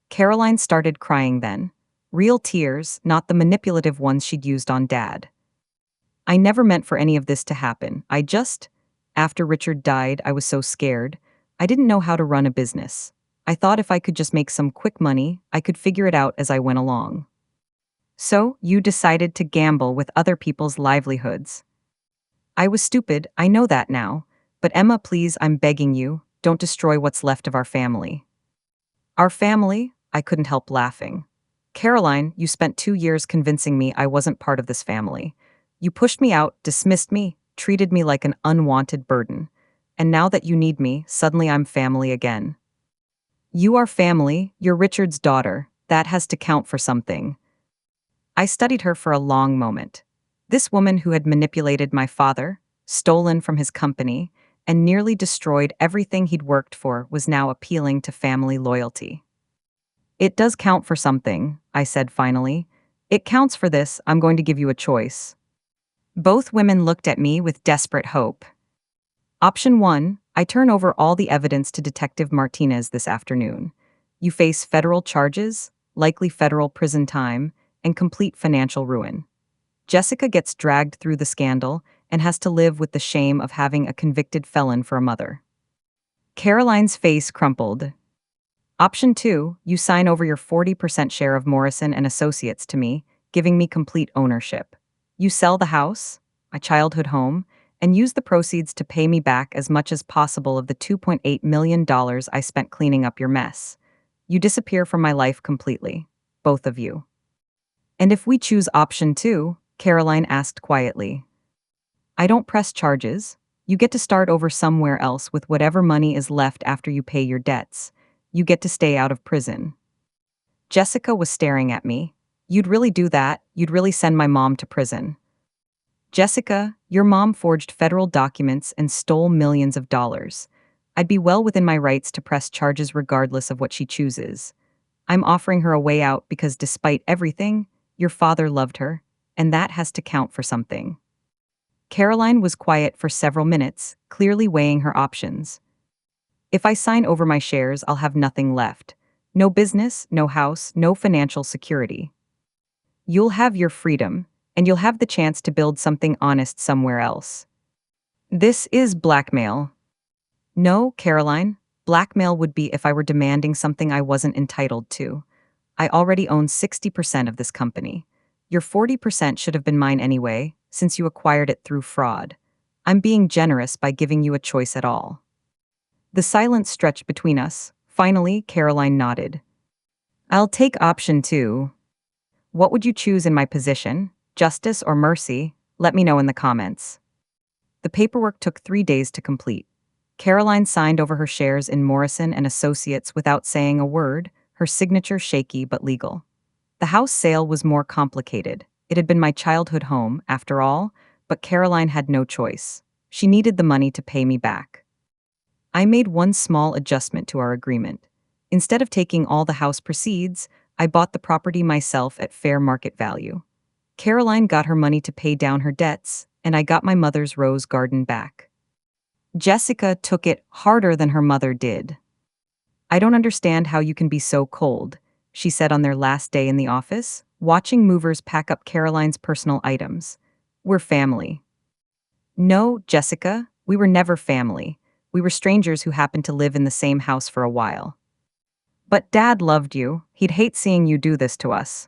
Caroline started crying then. Real tears, not the manipulative ones she'd used on Dad. I never meant for any of this to happen. After Richard died, I was so scared. I didn't know how to run a business. I thought if I could just make some quick money, I could figure it out as I went along. So, you decided to gamble with other people's livelihoods. I was stupid, I know that now. But Emma, please, I'm begging you, don't destroy what's left of our family. Our family? I couldn't help laughing. Caroline, you spent 2 years convincing me I wasn't part of this family. You pushed me out, dismissed me, treated me like an unwanted burden. And now that you need me, suddenly I'm family again. You are family, you're Richard's daughter. That has to count for something. I studied her for a long moment. This woman who had manipulated my father, stolen from his company, and nearly destroyed everything he'd worked for was now appealing to family loyalty. It does count for something, I said finally. It counts for this, I'm going to give you a choice. Both women looked at me with desperate hope. Option 1, I turn over all the evidence to Detective Martinez this afternoon. You face federal charges, likely federal prison time, and complete financial ruin. Jessica gets dragged through the scandal and has to live with the shame of having a convicted felon for a mother. Caroline's face crumpled. Option 2, you sign over your 40% share of Morrison and Associates to me, giving me complete ownership. You sell the house, my childhood home, and use the proceeds to pay me back as much as possible of the $2.8 million I spent cleaning up your mess. You disappear from my life completely, both of you. And if we choose option 2, Caroline asked quietly. I don't press charges. You get to start over somewhere else with whatever money is left after you pay your debts. You get to stay out of prison. Jessica was staring at me. You'd really do that? You'd really send my mom to prison? Jessica, your mom forged federal documents and stole millions of dollars. I'd be well within my rights to press charges regardless of what she chooses. I'm offering her a way out because despite everything, your father loved her, and that has to count for something. Caroline was quiet for several minutes, clearly weighing her options. If I sign over my shares, I'll have nothing left. No business, no house, no financial security. You'll have your freedom, and you'll have the chance to build something honest somewhere else. This is blackmail. No, Caroline, blackmail would be if I were demanding something I wasn't entitled to. I already own 60% of this company. Your 40% should have been mine anyway, since you acquired it through fraud. I'm being generous by giving you a choice at all. The silence stretched between us. Finally, Caroline nodded. I'll take option 2. What would you choose in my position? Justice or mercy? Let me know in the comments. The paperwork took 3 days to complete. Caroline signed over her shares in Morrison and Associates without saying a word, her signature shaky but legal. The house sale was more complicated. It had been my childhood home, after all, but Caroline had no choice. She needed the money to pay me back. I made one small adjustment to our agreement. Instead of taking all the house proceeds, I bought the property myself at fair market value. Caroline got her money to pay down her debts, and I got my mother's rose garden back. Jessica took it harder than her mother did. I don't understand how you can be so cold, she said on their last day in the office, watching movers pack up Caroline's personal items. We're family. No, Jessica, we were never family. We were strangers who happened to live in the same house for a while. But Dad loved you. He'd hate seeing you do this to us.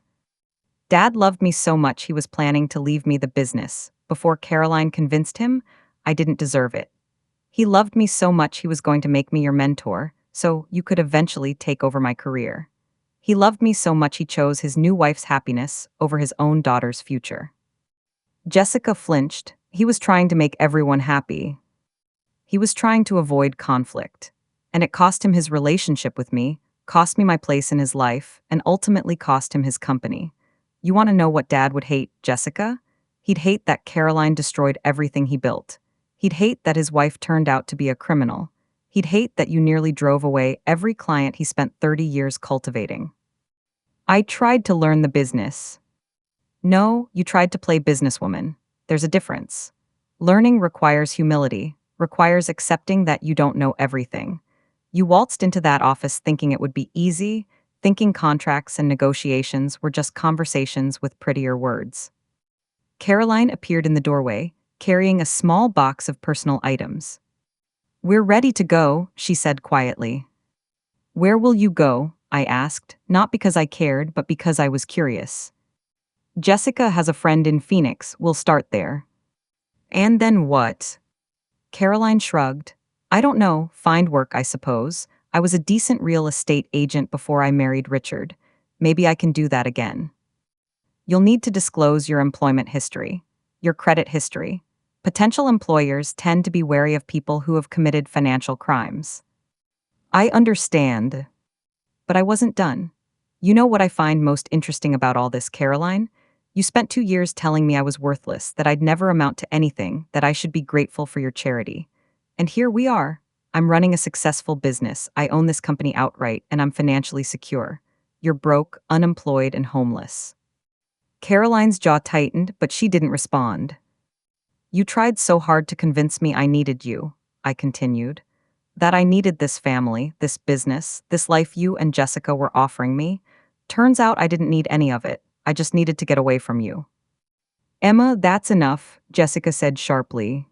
Dad loved me so much he was planning to leave me the business. Before Caroline convinced him, I didn't deserve it. He loved me so much he was going to make me your mentor, so you could eventually take over my career. He loved me so much he chose his new wife's happiness over his own daughter's future. Jessica flinched. He was trying to make everyone happy. He was trying to avoid conflict. And it cost him his relationship with me, cost me my place in his life, and ultimately cost him his company. You want to know what Dad would hate, Jessica? He'd hate that Caroline destroyed everything he built. He'd hate that his wife turned out to be a criminal. He'd hate that you nearly drove away every client he spent 30 years cultivating. I tried to learn the business. No, you tried to play businesswoman. There's a difference. Learning requires humility, requires accepting that you don't know everything. You waltzed into that office thinking it would be easy, thinking contracts and negotiations were just conversations with prettier words. Caroline appeared in the doorway, carrying a small box of personal items. "We're ready to go," she said quietly. "Where will you go?" I asked, not because I cared, but because I was curious. "Jessica has a friend in Phoenix, we'll start there." "And then what?" Caroline shrugged. "I don't know, find work, I suppose. I was a decent real estate agent before I married Richard. Maybe I can do that again." "You'll need to disclose your employment history, your credit history. Potential employers tend to be wary of people who have committed financial crimes." "I understand." But I wasn't done. "You know what I find most interesting about all this, Caroline? You spent 2 years telling me I was worthless, that I'd never amount to anything, that I should be grateful for your charity. And here we are. I'm running a successful business, I own this company outright, and I'm financially secure. You're broke, unemployed, and homeless." Caroline's jaw tightened, but she didn't respond. "You tried so hard to convince me I needed you," I continued. "That I needed this family, this business, this life you and Jessica were offering me. Turns out I didn't need any of it. I just needed to get away from you." "Emma, that's enough," Jessica said sharply.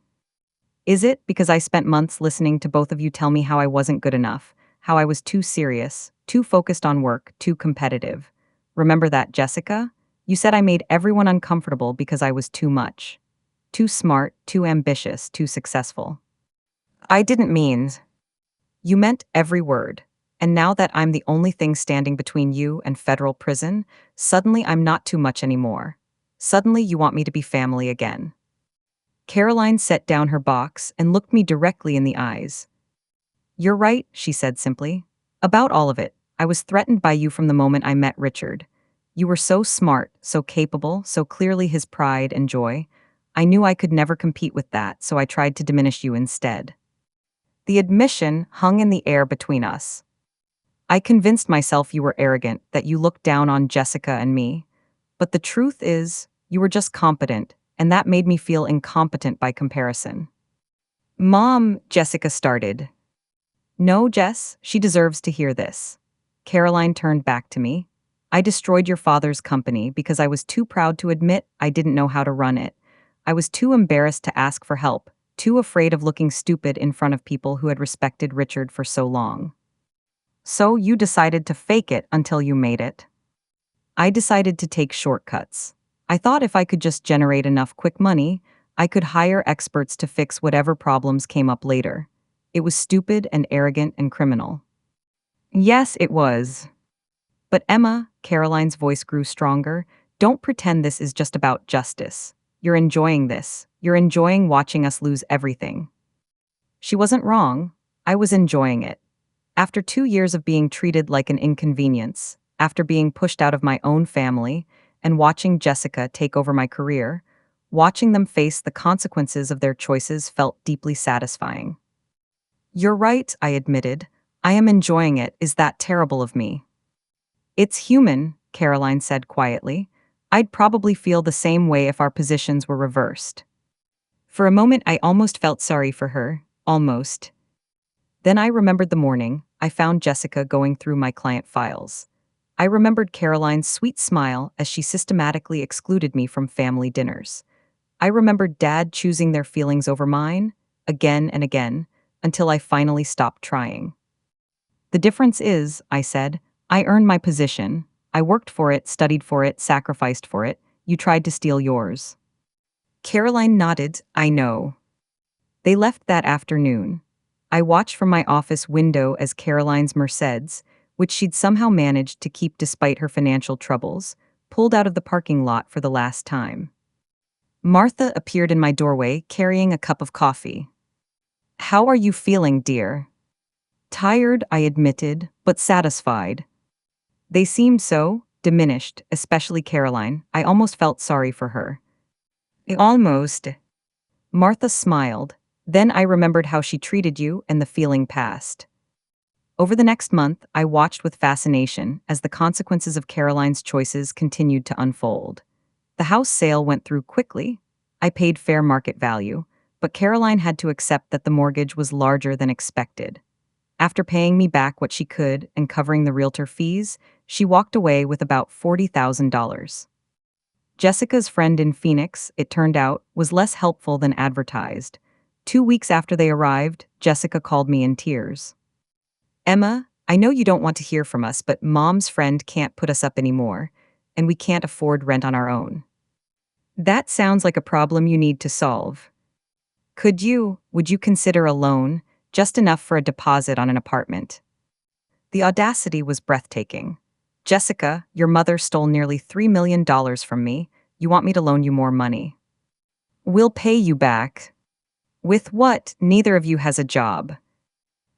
"Is it because I spent months listening to both of you tell me how I wasn't good enough, how I was too serious, too focused on work, too competitive? Remember that, Jessica? You said I made everyone uncomfortable because I was too much. Too smart, too ambitious, too successful." "I didn't mean..." "You meant every word. And now that I'm the only thing standing between you and federal prison, suddenly I'm not too much anymore. Suddenly you want me to be family again." Caroline set down her box and looked me directly in the eyes. "You're right," she said simply. "About all of it. I was threatened by you from the moment I met Richard. You were so smart, so capable, so clearly his pride and joy. I knew I could never compete with that, so I tried to diminish you instead." The admission hung in the air between us. "I convinced myself you were arrogant, that you looked down on Jessica and me. But the truth is, you were just competent, and that made me feel incompetent by comparison." "Mom," Jessica started. "No, Jess, she deserves to hear this." Caroline turned back to me. "I destroyed your father's company because I was too proud to admit I didn't know how to run it. I was too embarrassed to ask for help, too afraid of looking stupid in front of people who had respected Richard for so long. So you decided to fake it until you made it." "I decided to take shortcuts. I thought if I could just generate enough quick money, I could hire experts to fix whatever problems came up later. It was stupid and arrogant and criminal." "Yes, it was. But Emma," Caroline's voice grew stronger, "don't pretend this is just about justice. You're enjoying this. You're enjoying watching us lose everything." She wasn't wrong. I was enjoying it. After 2 years of being treated like an inconvenience, after being pushed out of my own family, and watching Jessica take over my career, watching them face the consequences of their choices felt deeply satisfying. "You're right," I admitted. "I am enjoying it. Is that terrible of me?" "It's human," Caroline said quietly. "I'd probably feel the same way if our positions were reversed." For a moment I almost felt sorry for her, almost. Then I remembered the morning I found Jessica going through my client files. I remembered Caroline's sweet smile as she systematically excluded me from family dinners. I remembered Dad choosing their feelings over mine, again and again, until I finally stopped trying. "The difference is," I said, "I earned my position. I worked for it, studied for it, sacrificed for it. You tried to steal yours." Caroline nodded. "I know." They left that afternoon. I watched from my office window as Caroline's Mercedes, which she'd somehow managed to keep despite her financial troubles, pulled out of the parking lot for the last time. Martha appeared in my doorway carrying a cup of coffee. "How are you feeling, dear?" "Tired," I admitted, "but satisfied." They seemed so diminished, especially Caroline. I almost felt sorry for her. "Almost." Martha smiled. "Then I remembered how she treated you, and the feeling passed." Over the next month, I watched with fascination as the consequences of Caroline's choices continued to unfold. The house sale went through quickly. I paid fair market value, but Caroline had to accept that the mortgage was larger than expected. After paying me back what she could and covering the realtor fees, She walked away with about $40,000. Jessica's friend in Phoenix, it turned out, was less helpful than advertised. 2 weeks after they arrived, Jessica called me in tears. Emma, I know you don't want to hear from us, but Mom's friend can't put us up anymore, and we can't afford rent on our own. That sounds like a problem you need to solve. Would you consider a loan, just enough for a deposit on an apartment? The audacity was breathtaking. Jessica, your mother stole nearly $3 million from me. You want me to loan you more money? We'll pay you back. With what? Neither of you has a job.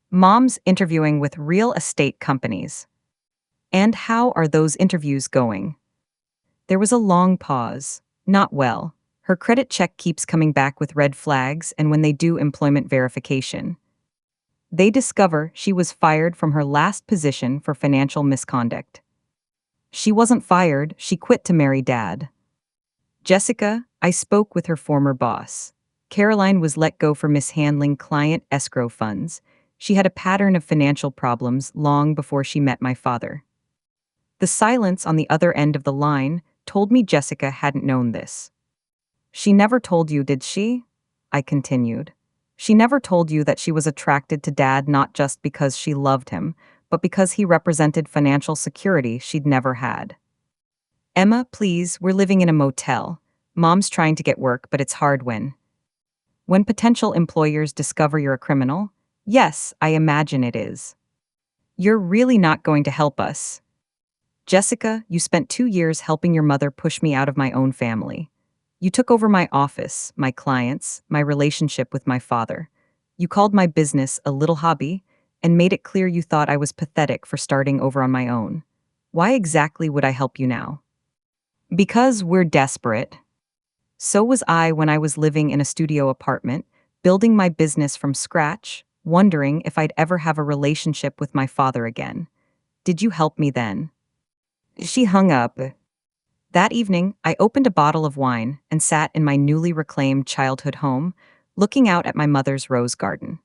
Mom's interviewing with real estate companies. And how are those interviews going? There was a long pause. Not well. Her credit check keeps coming back with red flags, and when they do employment verification, they discover she was fired from her last position for financial misconduct. She wasn't fired, she quit to marry Dad. Jessica, I spoke with her former boss. Caroline was let go for mishandling client escrow funds. She had a pattern of financial problems long before she met my father. The silence on the other end of the line told me Jessica hadn't known this. She never told you, did she? I continued. She never told you that she was attracted to Dad not just because she loved him, but because he represented financial security she'd never had. Emma, please, we're living in a motel. Mom's trying to get work, but it's hard when potential employers discover you're a criminal. Yes, I imagine it is. You're really not going to help us. Jessica, you spent 2 years helping your mother push me out of my own family. You took over my office, my clients, my relationship with my father. You called my business a little hobby and made it clear you thought I was pathetic for starting over on my own. Why exactly would I help you now? Because we're desperate. So was I when I was living in a studio apartment, building my business from scratch, wondering if I'd ever have a relationship with my father again. Did you help me then? She hung up. That evening, I opened a bottle of wine and sat in my newly reclaimed childhood home, looking out at my mother's rose garden.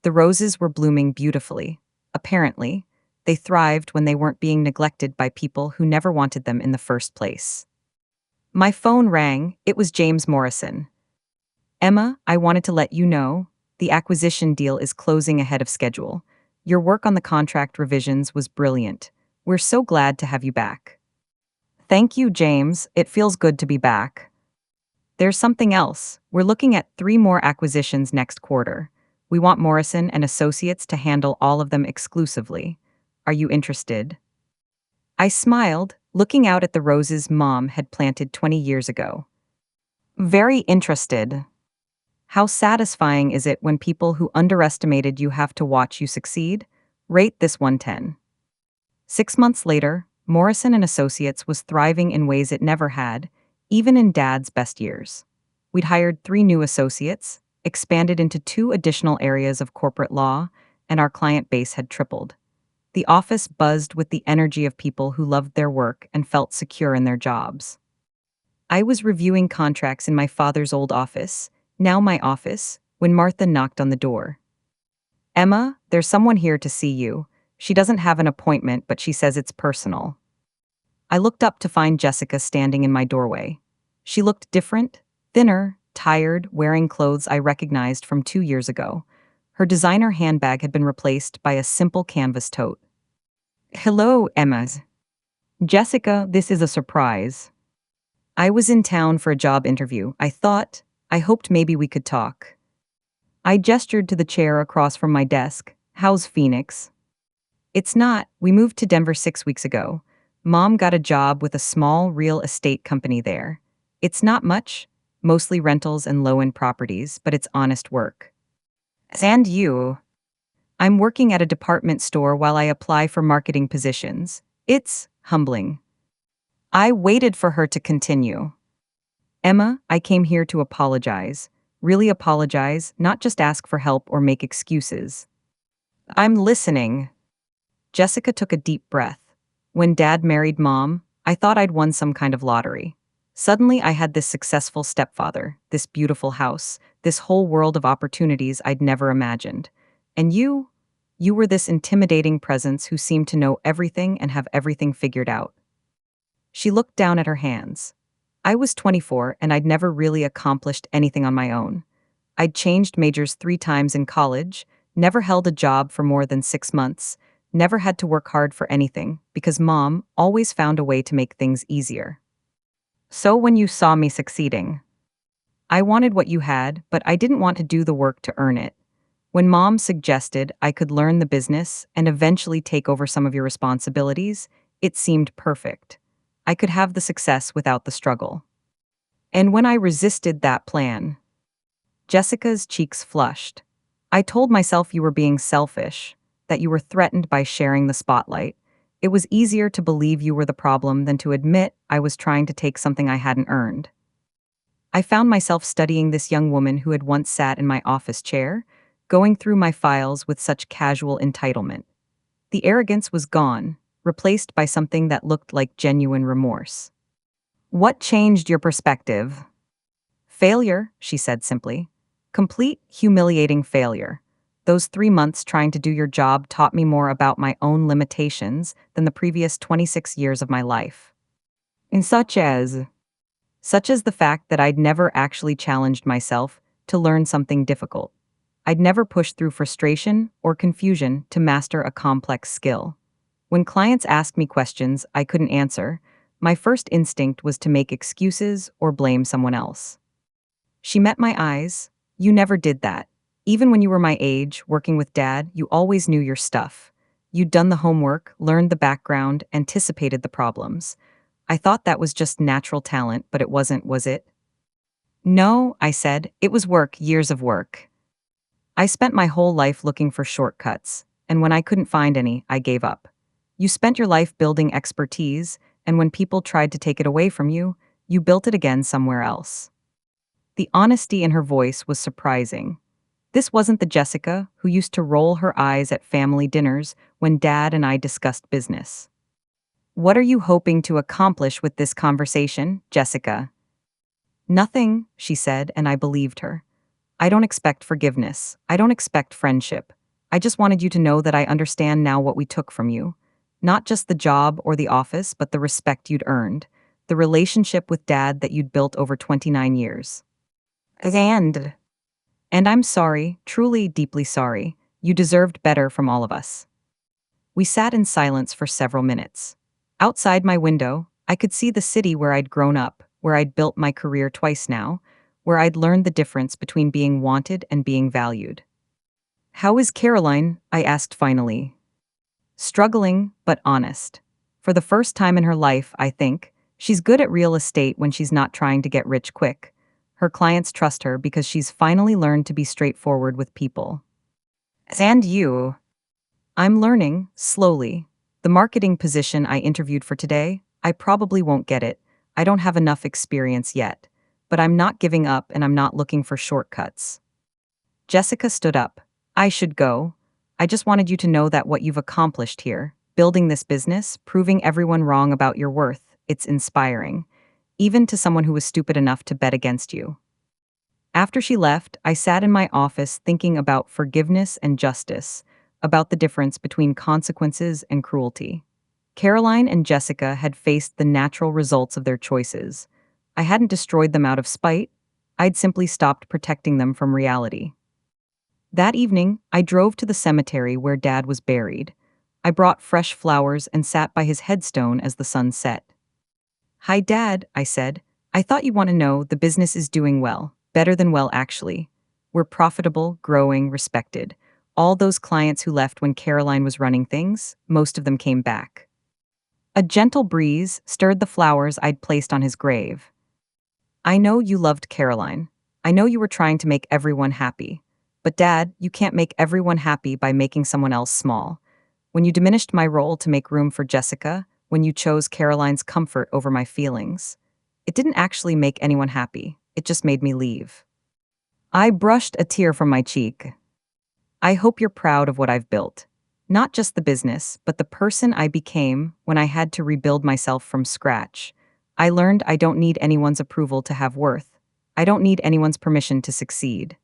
The roses were blooming beautifully. Apparently, they thrived when they weren't being neglected by people who never wanted them in the first place. My phone rang. It was James Morrison. Emma, I wanted to let you know, the acquisition deal is closing ahead of schedule. Your work on the contract revisions was brilliant. We're so glad to have you back. Thank you, James. It feels good to be back. There's something else. We're looking at 3 more acquisitions next quarter. We want Morrison and Associates to handle all of them exclusively. Are you interested? I smiled, looking out at the roses Mom had planted 20 years ago. Very interested. How satisfying is it when people who underestimated you have to watch you succeed? Rate this 110. 6 months later, Morrison and Associates was thriving in ways it never had, even in Dad's best years. We'd hired 3 new associates, expanded into 2 additional areas of corporate law, and our client base had tripled. The office buzzed with the energy of people who loved their work and felt secure in their jobs. I was reviewing contracts in my father's old office, now my office, when Martha knocked on the door. Emma, there's someone here to see you. She doesn't have an appointment, but she says it's personal. I looked up to find Jessica standing in my doorway. She looked different, thinner, tired, wearing clothes I recognized from 2 years ago. Her designer handbag had been replaced by a simple canvas tote. Hello, Emma. Jessica, this is a surprise. I was in town for a job interview. I hoped maybe we could talk. I gestured to the chair across from my desk. How's Phoenix? It's not. We moved to Denver 6 weeks ago. Mom got a job with a small real estate company there. It's not much, mostly rentals and low-end properties, but it's honest work. And you? I'm working at a department store while I apply for marketing positions. It's humbling. I waited for her to continue. Emma, I came here to apologize. Really apologize, not just ask for help or make excuses. I'm listening. Jessica took a deep breath. When Dad married Mom, I thought I'd won some kind of lottery. Suddenly, I had this successful stepfather, this beautiful house, this whole world of opportunities I'd never imagined. And you You were this intimidating presence who seemed to know everything and have everything figured out. She looked down at her hands. I was 24 and I'd never really accomplished anything on my own. I'd changed majors 3 times in college, never held a job for more than 6 months, never had to work hard for anything because mom always found a way to make things easier. So when you saw me succeeding, I wanted what you had, but I didn't want to do the work to earn it. When mom suggested I could learn the business and eventually take over some of your responsibilities, it seemed perfect. I could have the success without the struggle. And when I resisted that plan, Jessica's cheeks flushed. I told myself you were being selfish, that you were threatened by sharing the spotlight. It was easier to believe you were the problem than to admit I was trying to take something I hadn't earned. I found myself studying this young woman who had once sat in my office chair, going through my files with such casual entitlement. The arrogance was gone, replaced by something that looked like genuine remorse. What changed your perspective? Failure, she said simply. Complete, humiliating failure. Those 3 months trying to do your job taught me more about my own limitations than the previous 26 years of my life. And such as the fact that I'd never actually challenged myself to learn something difficult. I'd never pushed through frustration or confusion to master a complex skill. When clients asked me questions I couldn't answer, my first instinct was to make excuses or blame someone else. She met my eyes. You never did that. Even when you were my age, working with dad, you always knew your stuff. You'd done the homework, learned the background, anticipated the problems. I thought that was just natural talent, but it wasn't, was it? No, I said, it was work, years of work. I spent my whole life looking for shortcuts, and when I couldn't find any, I gave up. You spent your life building expertise, and when people tried to take it away from you, you built it again somewhere else. The honesty in her voice was surprising. This wasn't the Jessica who used to roll her eyes at family dinners when Dad and I discussed business. What are you hoping to accomplish with this conversation, Jessica? Nothing, she said, and I believed her. I don't expect forgiveness. I don't expect friendship. I just wanted you to know that I understand now what we took from you. Not just the job or the office, but the respect you'd earned. The relationship with Dad that you'd built over 29 years. And I'm sorry, truly deeply sorry. You deserved better from all of us. We sat in silence for several minutes. Outside my window, I could see the city where I'd grown up, where I'd built my career twice now, where I'd learned the difference between being wanted and being valued. How is Caroline? I asked finally. Struggling, but honest. For the first time in her life, I think, she's good at real estate when she's not trying to get rich quick. Her clients trust her because she's finally learned to be straightforward with people. And you? I'm learning, slowly. The marketing position I interviewed for today, I probably won't get it. I don't have enough experience yet. But I'm not giving up and I'm not looking for shortcuts. Jessica stood up. I should go. I just wanted you to know that what you've accomplished here, building this business, proving everyone wrong about your worth, it's inspiring. Even to someone who was stupid enough to bet against you. After she left, I sat in my office thinking about forgiveness and justice, about the difference between consequences and cruelty. Caroline and Jessica had faced the natural results of their choices. I hadn't destroyed them out of spite. I'd simply stopped protecting them from reality. That evening, I drove to the cemetery where Dad was buried. I brought fresh flowers and sat by his headstone as the sun set. Hi, Dad, I said. I thought you'd want to know the business is doing well, better than well, actually. We're profitable, growing, respected. All those clients who left when Caroline was running things, most of them came back. A gentle breeze stirred the flowers I'd placed on his grave. I know you loved Caroline. I know you were trying to make everyone happy. But Dad, you can't make everyone happy by making someone else small. When you diminished my role to make room for Jessica, when you chose Caroline's comfort over my feelings, it didn't actually make anyone happy. It just made me leave. I brushed a tear from my cheek. I hope you're proud of what I've built. Not just the business, but the person I became when I had to rebuild myself from scratch. I learned I don't need anyone's approval to have worth. I don't need anyone's permission to succeed.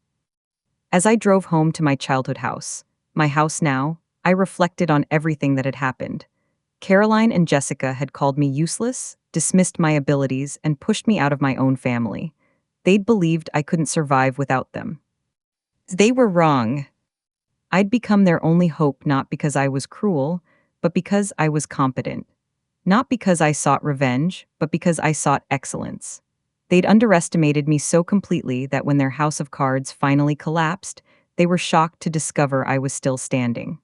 As I drove home to my childhood house, my house now, I reflected on everything that had happened. Caroline and Jessica had called me useless, dismissed my abilities, and pushed me out of my own family. They'd believed I couldn't survive without them. They were wrong. I'd become their only hope not because I was cruel, but because I was competent. Not because I sought revenge, but because I sought excellence. They'd underestimated me so completely that when their house of cards finally collapsed, they were shocked to discover I was still standing.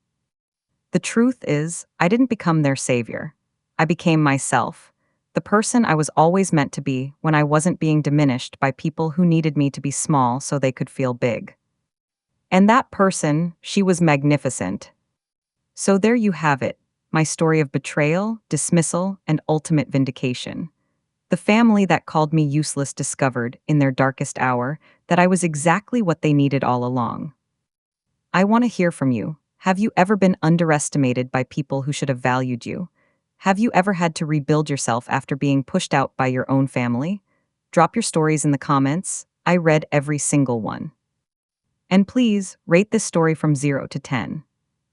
The truth is, I didn't become their savior. I became myself, the person I was always meant to be when I wasn't being diminished by people who needed me to be small so they could feel big. And that person, she was magnificent. So there you have it, my story of betrayal, dismissal, and ultimate vindication. The family that called me useless discovered, in their darkest hour, that I was exactly what they needed all along. I want to hear from you. Have you ever been underestimated by people who should have valued you? Have you ever had to rebuild yourself after being pushed out by your own family? Drop your stories in the comments. I read every single one. And please, rate this story from 0 to 10.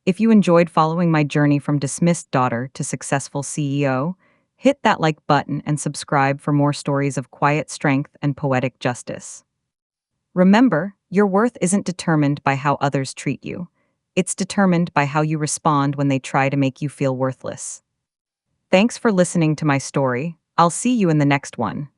If you enjoyed following my journey from dismissed daughter to successful CEO, hit that like button and subscribe for more stories of quiet strength and poetic justice. Remember, your worth isn't determined by how others treat you. It's determined by how you respond when they try to make you feel worthless. Thanks for listening to my story. I'll see you in the next one.